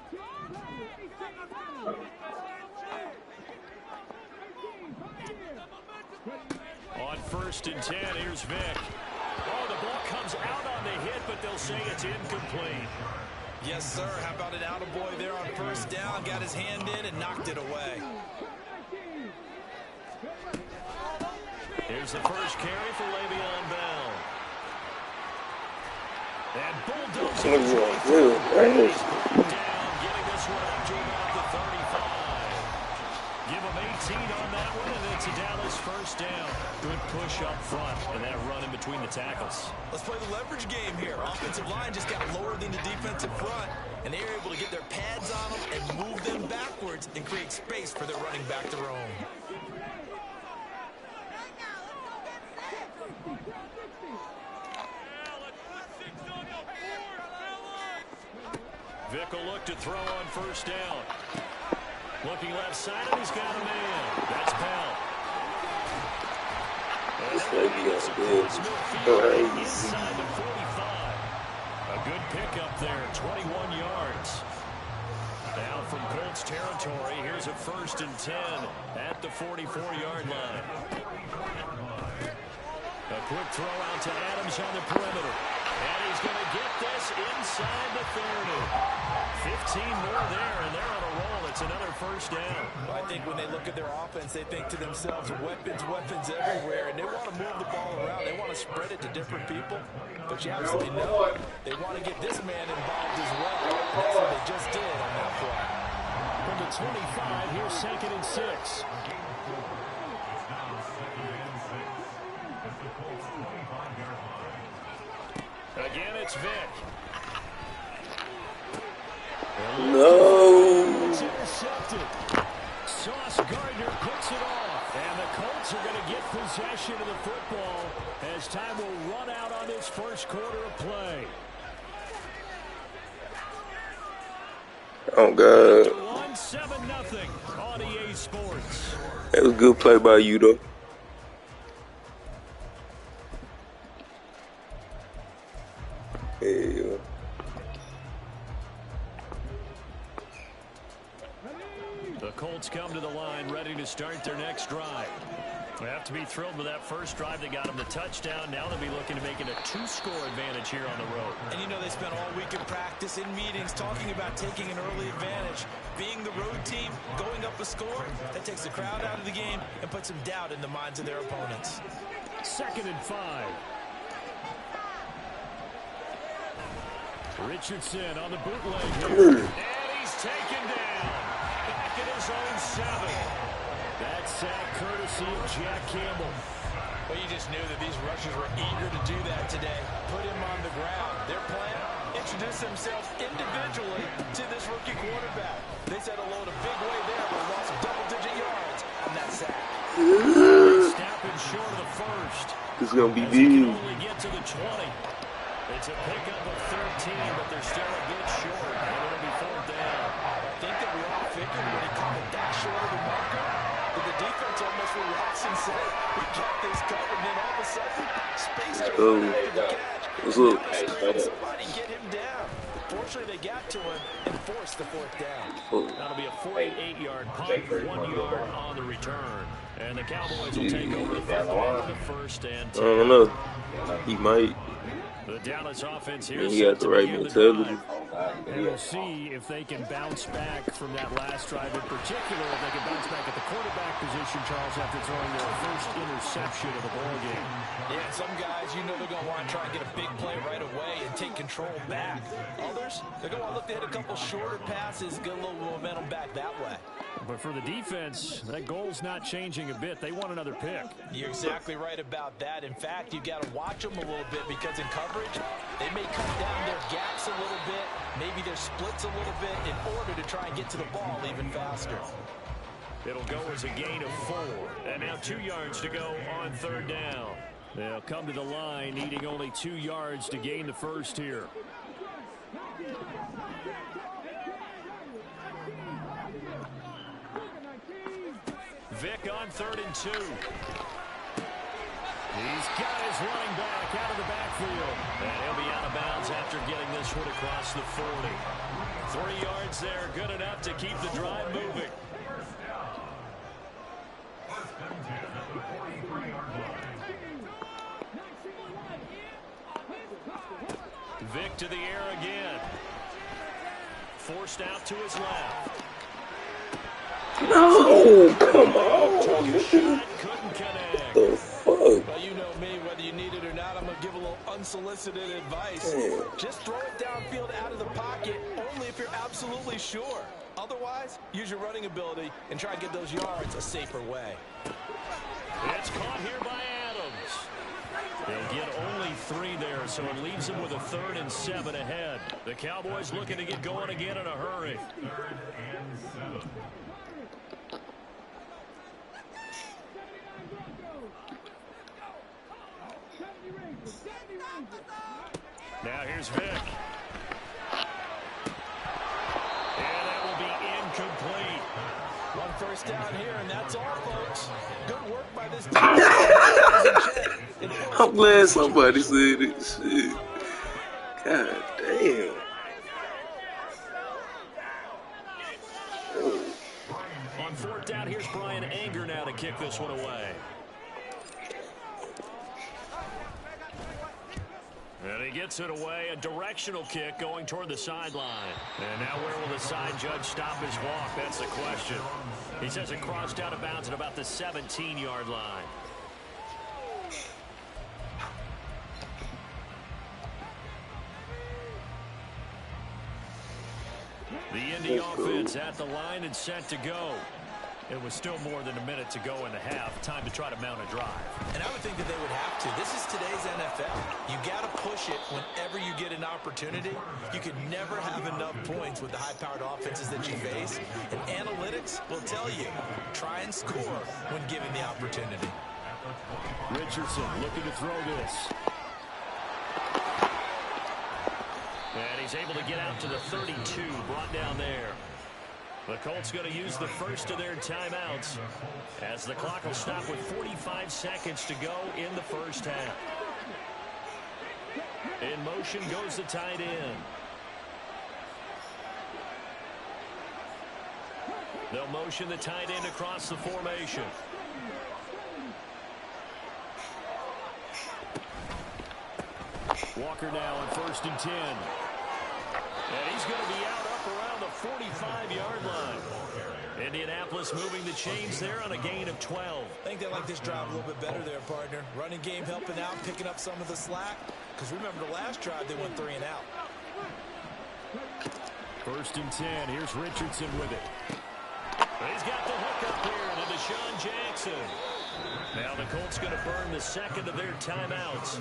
1st and 10. Here's Vic. Oh, the ball comes out on the hit, but they'll say it's incomplete. Yes, sir. How about an attaboy there on 1st down? Got his hand in and knocked it away. Here's the first carry for Le'Veon Bell. And bulldozer down, getting this one up to about the 35. Give him 18 on that one, and it's a Dallas 1st down. Good push up front, and that run in between the tackles. Let's play the leverage game here. Offensive line just got lower than the defensive front, and they were able to get their pads on them and move them backwards and create space for their running back to roam. Vic will look to throw on 1st down. Looking left side, and he's got a man. That's Bell. Inside the 45. A good pickup there, 21 yards. Now from Colts territory, here's a 1st and 10 at the 44-yard line. A quick throw out to Adams on the perimeter. And he's going to get this inside the 30. 15 more there, and they're on a roll. It's another 1st down. I think when they look at their offense, they think to themselves, weapons everywhere, and they want to move the ball around. They want to spread it to different people. But you absolutely know they want to get this man involved as well. That's what they just did on that play. From the 25, here's 2nd and 6. Again, it's Vic. No. It's intercepted. Sauce Gardner picks it off. And the Colts are going to get possession of the football as time will run out on this 1st quarter of play. Oh, God. 1-7-0 on EA Sports. That was a good play by you, though. Yeah. The Colts come to the line ready to start their next drive. They have to be thrilled with that 1st drive. They got them the touchdown. Now they'll be looking to make it a 2-score advantage here on the road. And you know they spent all week in practice, in meetings, talking about taking an early advantage. Being the road team, going up a score, that takes the crowd out of the game and puts some doubt in the minds of their opponents. 2nd and 5. Richardson on the bootleg here. And he's taken down. Back at his own 7. That sack courtesy of Jack Campbell. Well, you just knew that these rushers were eager to do that today. Put him on the ground. Their plan, introduce themselves individually to this rookie quarterback. They said hello in a big way there, but lost double-digit yards on that sack. Snapping short of the 1st. This is going to be big. big. Only get to the 20. It's a pickup of 13, but they're still a bit short. And it'll be 4th down. I think that we all figured when he called it that short of the marker, that the defense almost relaxed and said, we got this covered, and then all of a sudden, space to the catch. What's up? Somebody get him down. Fortunately, they got to him and forced the 4th down. That'll be a 48-yard punt, 1 yard on the return. And the Cowboys will take over the football in the 1st and 10. I don't know. He might. The Dallas offense here. He got the right mentality. And we'll see if they can bounce back from that last drive in particular. If they can bounce back at the quarterback position, Charles, after throwing their 1st interception of the ball game. Yeah, some guys, you know they're going to want to try and get a big play right away and take control back. Others, they're going to want to look to hit a couple shorter passes, get a little momentum back that way. But for the defense, that goal's not changing a bit. They want another pick. You're exactly right about that. In fact, you've got to watch them a little bit because in coverage, they may cut down their gaps a little bit, maybe their splits a little bit in order to try and get to the ball even faster. It'll go as a gain of 4. And now 2 yards to go on 3rd down. They'll come to the line needing only 2 yards to gain the 1st here. Vic on 3rd and 2. He's got his running back out of the backfield. And he'll be out of bounds after getting this one across the 40. 3 yards there, good enough to keep the drive moving. Vic to the air again. Forced out to his left. No, come on. Took a shot, couldn't connect. The fuck? Well, you know me, whether you need it or not, I'm going to give a little unsolicited advice. Damn. Just throw it downfield out of the pocket, only if you're absolutely sure. Otherwise, use your running ability and try and get those yards a safer way. It's caught here by Adams. They'll get only 3 there, so it leaves them with a 3rd and 7 ahead. The Cowboys looking to get going again in a hurry. Now here's Vic. And that will be incomplete. 1 first down here, and that's all, folks. Good work by this team. I'm glad somebody said it. Shit. God damn. On 4th down, here's Brian Anger now to kick this one away. And he gets it away, a directional kick going toward the sideline. And now where will the side judge stop his walk? That's the question. He says it crossed out of bounds at about the 17-yard line. The Indy offense at the line and set to go. It was still more than a minute to go in the half. Time to try to mount a drive. And I would think that they would have to. This is today's NFL. You got to push it whenever you get an opportunity. You can never have enough points with the high-powered offenses that you face. And analytics will tell you, try and score when given the opportunity. Richardson looking to throw this. And he's able to get out to the 32, brought down there. The Colts going to use the first of their timeouts as the clock will stop with 45 seconds to go in the first half. In motion goes the tight end. They'll motion the tight end across the formation. Walker now on 1st and 10. And he's going to be out up around the 45-yard line. Indianapolis moving the chains there on a gain of 12. I think they like this drive a little bit better there, partner. Running game helping out, picking up some of the slack. Because remember the last drive, they went 3 and out. 1st and 10. Here's Richardson with it. He's got the hook up here to Deshaun Jackson. Now the Colts going to burn the second of their timeouts.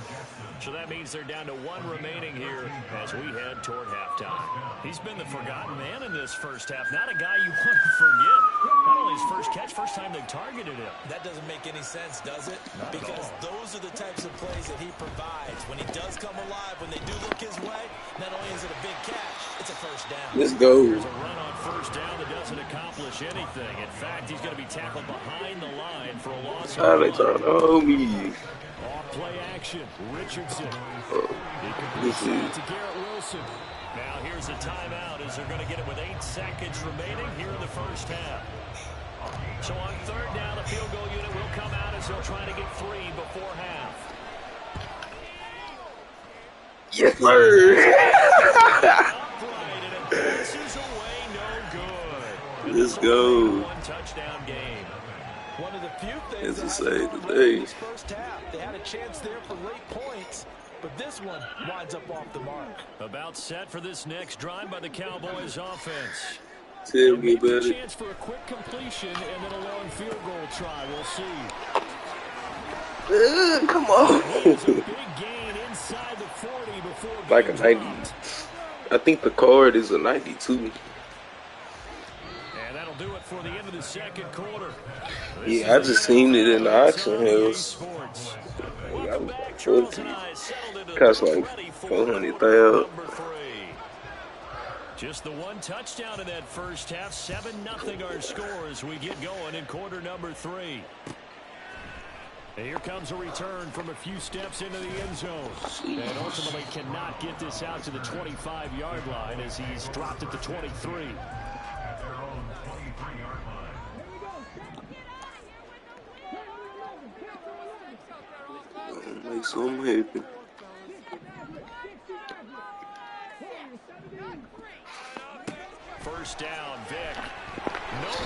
So that means they're down to 1 remaining here as we head toward halftime. He's been the forgotten man in this first half. Not a guy you want to forget. Not only his first catch, first time they targeted him. That doesn't make any sense, does it? Because those are the types of plays that he provides. When he does come alive, when they do look his way, not only is it a big catch, it's a first down. Let's go. There's a run on 1st down that doesn't accomplish anything. In fact, he's going to be tackled behind the line for a loss of 1. They trying to hold me. Off play action. Richardson. This is To Garrett Wilson. Now here's a timeout as they're going to get it with 8 seconds remaining here in the first half. So on 3rd down, the field goal unit will come out as they'll try to get 3 before half. yes, sir. Upright, and it bounces away, no good. Let's go. 1 touchdown game. One of the few things As I that say happened today. in this first half. They had a chance there for late points, but this one winds up off the mark. About set for this next drive by the Cowboys offense. Tell me Maybe a about it. chance for a quick completion and then a long field goal try. We'll see. Come on. There's a big gain inside the 40 before Like a being 90. dropped. I think the card is a 92. And that'll do it for the end of the second quarter. Yeah, I just seen it in the auction house. Welcome back. Charles and I settled into Cost the like 24 $400,000. number 3. Just the 1 touchdown in that first half. 7-0 our score as we get going in quarter number 3. And here comes a return from a few steps into the end zone. And ultimately cannot get this out to the 25-yard line as he's dropped at the 23. Make something happen. first down. Vick.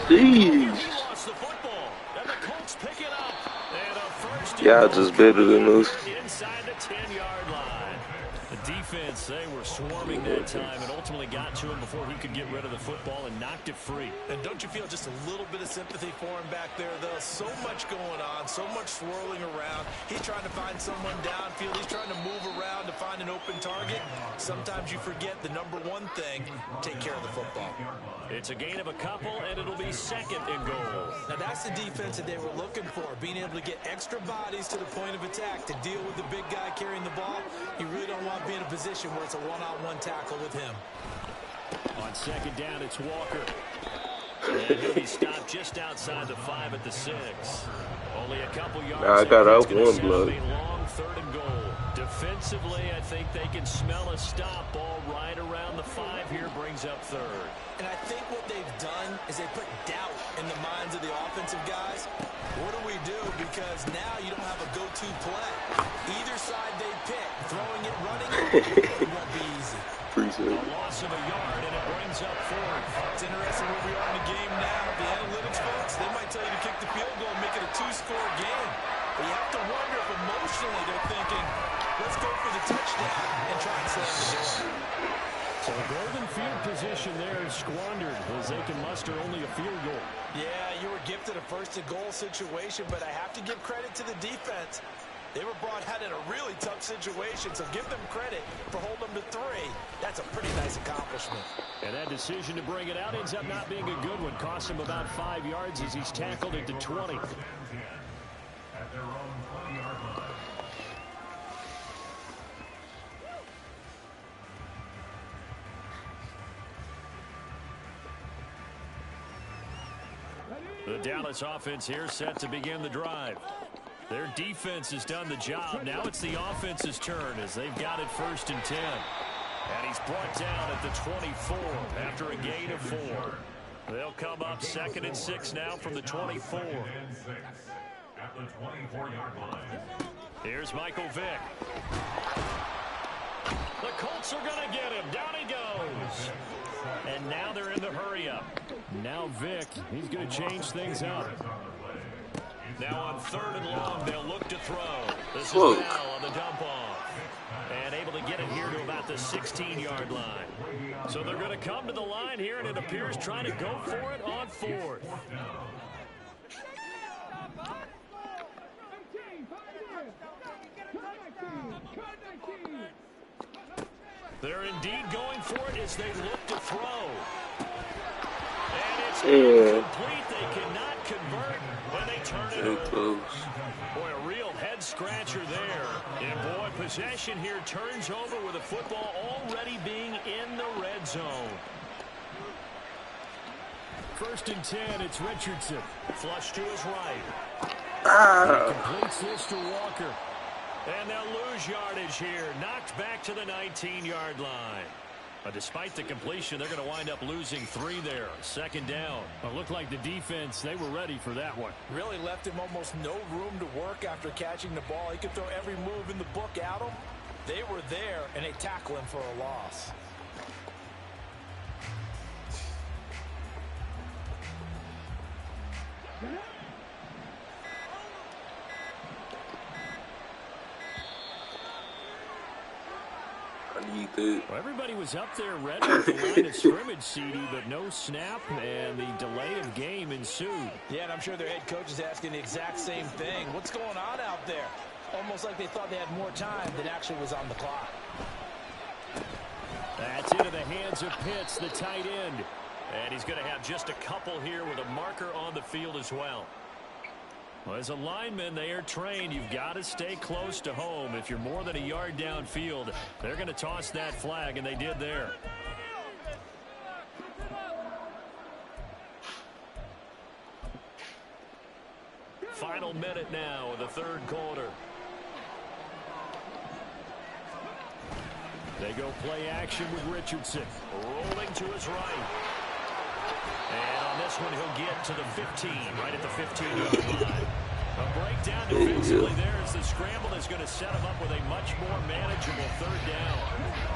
Jeez. He lost the football. And the Colts pick it up. And a first Y'all just better than us. inside the 10-yard line. The defense, they were swarming that time and ultimately got to him before he could get rid of the football and knocked it free. And don't you feel just a little bit of sympathy for him back there, though? So much going on, so much swirling around. He's trying to find someone downfield. He's trying to move around to find an open target. Sometimes you forget the number one thing, take care of the football. It's a gain of a couple, and it'll be second and goal. Now, that's the defense that they were looking for, being able to get extra bodies to the point of attack to deal with the big guy carrying the ball. You really don't want to be in a position where it's a one-on-one tackle with him. On second down, it's Walker. And he'll be stopped just outside the 5 at the 6. Only a couple yards. Nah, I got out one blood. A long third and goal. Defensively, I think they can smell a stop. Ball right around the 5 here, brings up third. And I think what they've done is they put doubt in the minds of the offensive guys. What do we do? Because now you don't have a go-to play. Either side they pick, throwing it, running it won't be easy. Appreciate it. A loss of a yard, and it brings up fourth. It's interesting where we are in the game now. The analytics folks, they might tell you to kick the field goal and make it a 2-score game. But you have to wonder if emotionally they're thinking, let's go for the touchdown and try and slam the door. So a golden field position there is squandered as they can muster only a field goal. Yeah, you were gifted a first-and-goal situation, but I have to give credit to the defense. They were brought out in a really tough situation, so give them credit for holding them to 3. That's a pretty nice accomplishment. And that decision to bring it out ends up not being a good one. Cost him about 5 yards as he's tackled at the 20. The Dallas offense here set to begin the drive. Their defense has done the job. Now it's the offense's turn as they've got it 1st and 10. And he's brought down at the 24 after a gain of 4. They'll come up 2nd and 6 now from the 24. Here's Michael Vick. The Colts are going to get him. Down he goes. And now they're in the hurry-up. Now Vick, he's going to change things up. Now on 3rd and long, they'll look to throw. This is Bell on the dump-off. And able to get it here to about the 16-yard line. So they're going to come to the line here, and it appears trying to go for it on 4th. They're indeed going for it as they look to throw. And it's incomplete. They cannot convert when they turn it over. Boy, a real head-scratcher there. And, boy, possession here turns over with the football already being in the red zone. 1st and 10, it's Richardson. Flush to his right. He completes this to Walker. And they'll lose yardage here. Knocked back to the 19-yard line. But despite the completion, they're going to wind up losing 3 there. 2nd down. It looked like the defense, they were ready for that one. Really left him almost no room to work after catching the ball. He could throw every move in the book at him. They were there, and they tackle him for a loss. Well, everybody was up there ready at the line of scrimmage, CD, but no snap, and the delay of game ensued. Yeah, and I'm sure their head coach is asking the exact same thing. What's going on out there? Almost like they thought they had more time than actually was on the clock. That's into the hands of Pitts, the tight end. And he's going to have just a couple here with a marker on the field as well. Well, as a lineman, they are trained. You've got to stay close to home. If you're more than a yard downfield, they're going to toss that flag, and they did there. Final minute now of the 3rd quarter. They go play action with Richardson. Rolling to his right. And on this one, he'll get to the 15, right at the 15-yard line. A break down defensively there as the scramble is going to set him up with a much more manageable third down.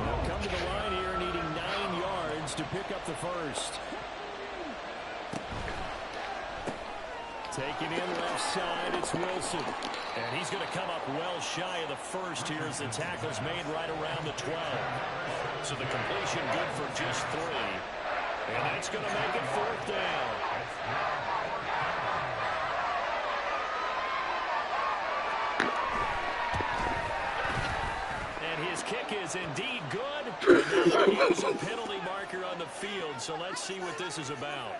They'll come to the line here needing 9 yards to pick up the first. Taking in left side, it's Wilson. And he's going to come up well shy of the first here as the tackle's made right around the 12. So the completion good for just 3. And that's going to make it 4th down. And his kick is indeed good. And they'll use a penalty marker on the field. So let's see what this is about.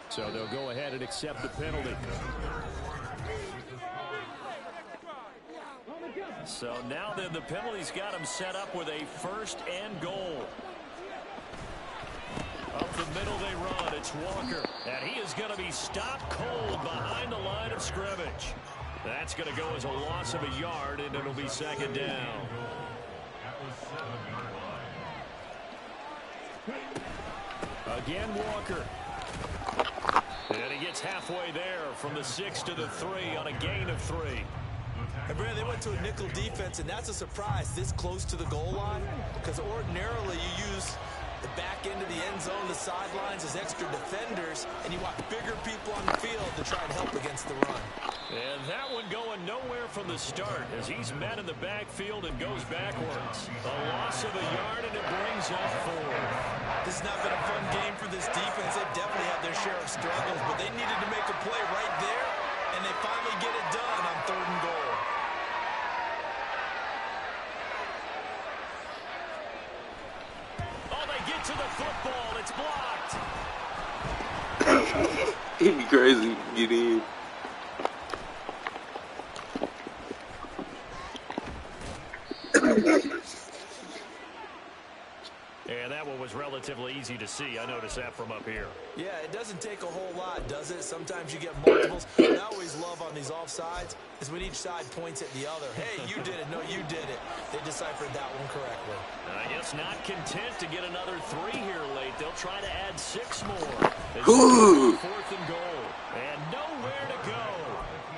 So they'll go ahead and accept the penalty. So now then the penalty's got him set up with a 1st and goal. Up the middle they run. It's Walker. And he is going to be stopped cold behind the line of scrimmage. That's going to go as a loss of a yard, and it'll be 2nd down. Again, Walker. And he gets halfway there from the 6 to the 3 on a gain of 3. And Brad, they went to a nickel defense, and that's a surprise this close to the goal line, because ordinarily you use the back end of the end zone, the sidelines as extra defenders, and you want bigger people on the field to try and help against the run. And that one going nowhere from the start as he's met in the backfield and goes backwards. A loss of a yard, and it brings up 4. This has not been a fun game for this defense. They've definitely had their share of struggles, but they needed to make a play right there, and they finally get it done on 3rd and goal. Oh, they get to the football. It's blocked. It'd be crazy to get in. And that one was relatively easy to see. I noticed that from up here. Yeah, it doesn't take a whole lot, does it? Sometimes you get multiples. What I always love on these offsides is when each side points at the other. Hey, you did it. No, you did it. They deciphered that one correctly. I guess not content to get another 3 here late. They'll try to add 6 more. 4th and goal. And nowhere to go.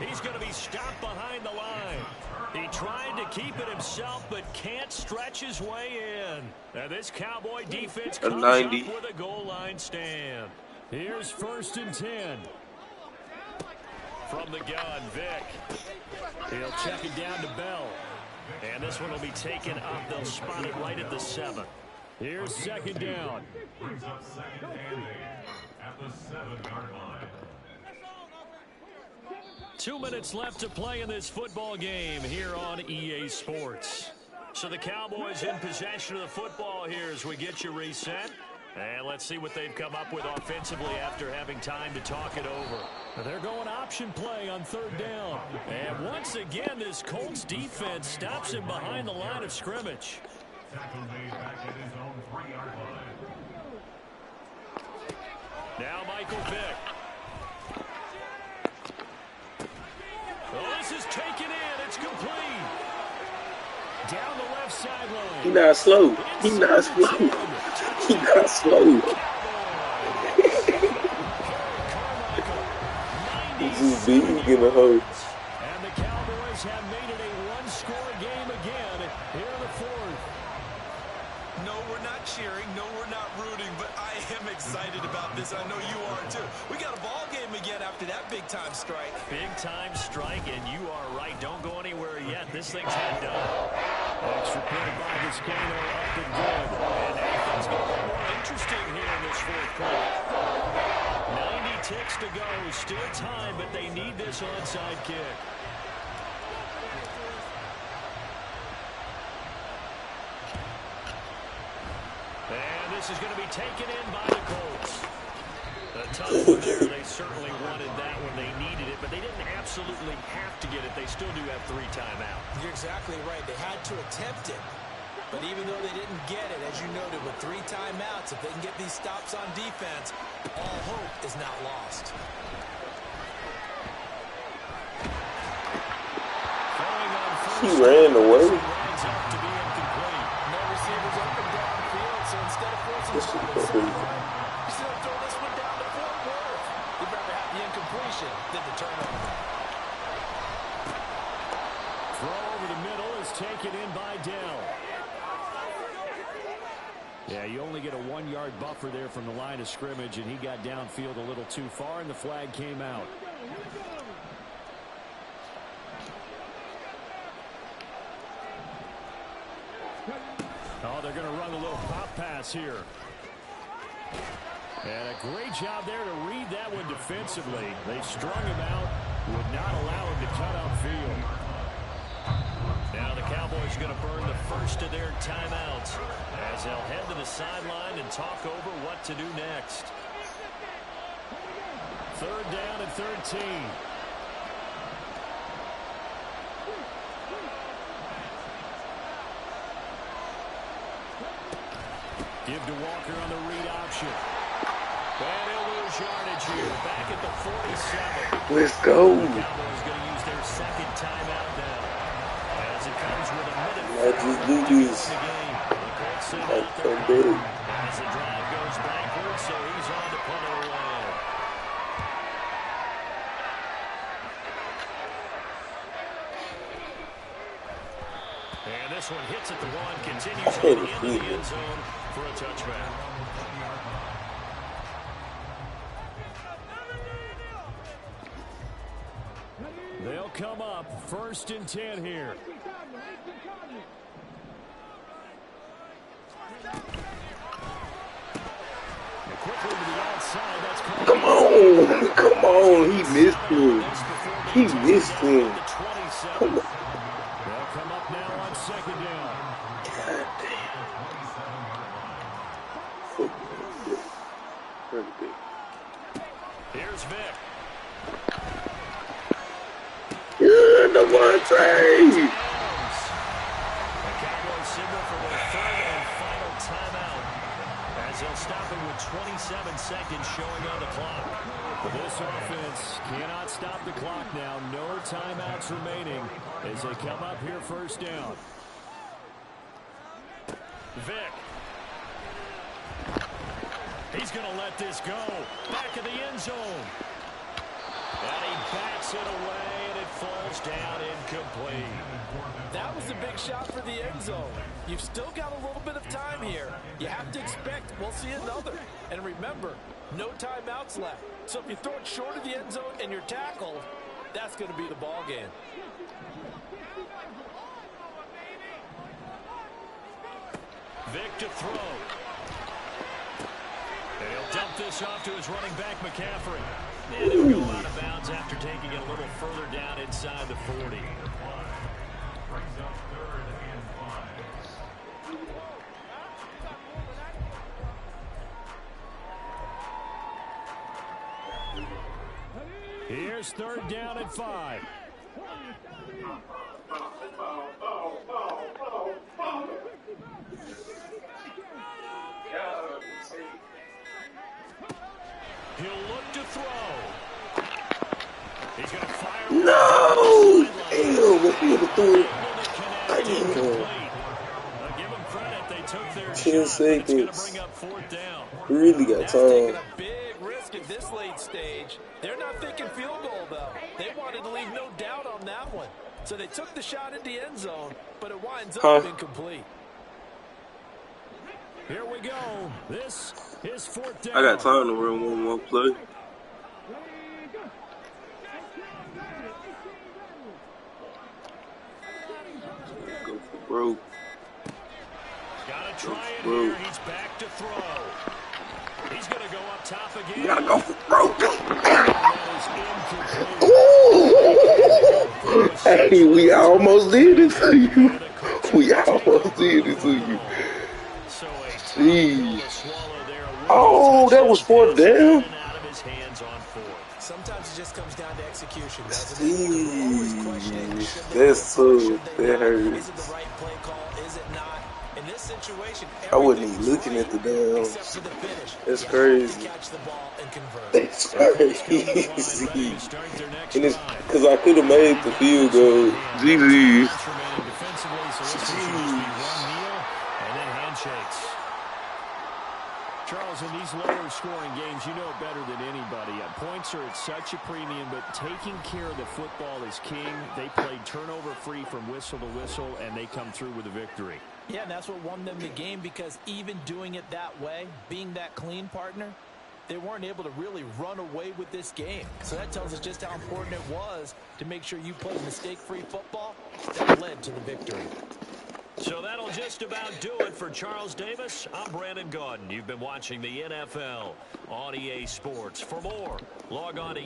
He's going to be stopped behind the line. He tried to keep it himself, but can't stretch his way in. Now this Cowboy defense comes up with a goal line stand. Here's 1st and 10. From the gun, Vick. He'll check it down to Bell. And this one will be taken up. They'll spot it right at the 7. Here's 2nd down. Brings up 2nd and 8 at the 7-yard line. 2 minutes left to play in this football game here on EA Sports. So the Cowboys in possession of the football here as we get you reset. And let's see what they've come up with offensively after having time to talk it over. They're going option play on 3rd down. And once again, this Colts defense stops him behind the line of scrimmage. Tackle made back at his own 3-yard line. Now Michael Vick. Oh, this is taken in. It's complete. Down the left sideline. He not slow. He not slow. He not slow. He's big in the hole. And the Cowboys have made it a 1-score game again here in the 4th. No, we're not cheering. No, we're not rooting, but I am excited about this. I know you are too. We got a ball game again after that big-time strike. Big-time strike, and you are right. Don't go anywhere yet. This thing's had done. Extra point by Vizcaino up and good. And now things get a little more interesting here in this 4th quarter. 90 ticks to go. Still time, but they need this onside kick. And this is going to be taken in by the Colts. A tough one there. They certainly wanted that when they needed it, but they didn't absolutely have to get it. They still do have 3 timeouts. You're exactly right. They had to attempt it. But even though they didn't get it, as you noted, with 3 timeouts, if they can get these stops on defense, all hope is not lost. He ran away. No receivers open downfield, so instead of forcing he's going to throw this one down to Fort Worth. He'd rather have the incompletion than the turnover. taken in by Dell. Yeah, you only get a 1-yard buffer there from the line of scrimmage, and he got downfield a little too far, and the flag came out. Oh, they're going to run a little pop pass here. And a great job there to read that one defensively. They strung him out, would not allow him to cut upfield. Now the Cowboys are going to burn the first of their timeouts as they'll head to the sideline and talk over what to do next. 3rd down and 13. Give to Walker on the read option. And he'll lose yardage here. Back at the 47. Let's go. The Cowboys going to use their 2nd timeout now. As it comes with a minute. I just do this. I come better. As the drive goes backwards, so he's on to punt it away. And this one hits at the 1, continues on into the end zone for a touchback. They'll come up 1st and 10 here. Quickly to the outside. That's come on, come on. He missed him. He missed him. Come on. They'll come up now on 2nd down. God damn. Here's Vic. The one trade. The Cowboys signal for their 3rd and final timeout as they'll stop it with 27 seconds showing on the clock. This offense cannot stop the clock now. No timeouts remaining as they come up here 1st down. Vic. He's going to let this go. Back of the end zone. And he backs it away, and it falls down incomplete. That was a big shot for the end zone. You've still got a little bit of time here. You have to expect we'll see another. And remember, no timeouts left. So if you throw it short of the end zone and you're tackled, that's going to be the ball game. Vic to throw. And he'll dump this off to his running back, McCaffrey. And he'll go out of bounds after taking it a little further down inside the 40. Here's 3rd down and 5. He'll look to throw. He's going to fire. No! Damn, what he would throw it? I didn't know. Give him credit. They took their 10 shot. It's going to seconds. bring up 4th down. Really got That's taking time. a big risk at this late stage. They're not thinking field goal, though. They wanted to leave no doubt on that one. So they took the shot in the end zone, but it winds up incomplete. Here we go. This is 4th down. I got time to run one more play. Go for broke. Gotta try it here. He's back to throw. He's going to go up top again. You gotta go for broke. Hey, we almost did it to you. We almost did it to you. Jeez. Oh, that was 4th down. Sometimes it just comes down to execution, doesn't it? Jeez. That's so, that hurts. Is it the right play call? Is it not? In this situation, I wasn't even looking at the downs. That's crazy. That's crazy. And it's because I could have made the field goal. GG. Charles, in these lower scoring games, you know it better than anybody. Points are at such a premium, but taking care of the football is king. They played turnover-free from whistle to whistle, and they come through with a victory. Yeah, and that's what won them the game, because even doing it that way, being that clean, partner, they weren't able to really run away with this game. So that tells us just how important it was to make sure you played mistake-free football that led to the victory. So that'll just about do it for Charles Davis. I'm Brandon Gaudin. You've been watching the NFL on EA Sports. For more, log on to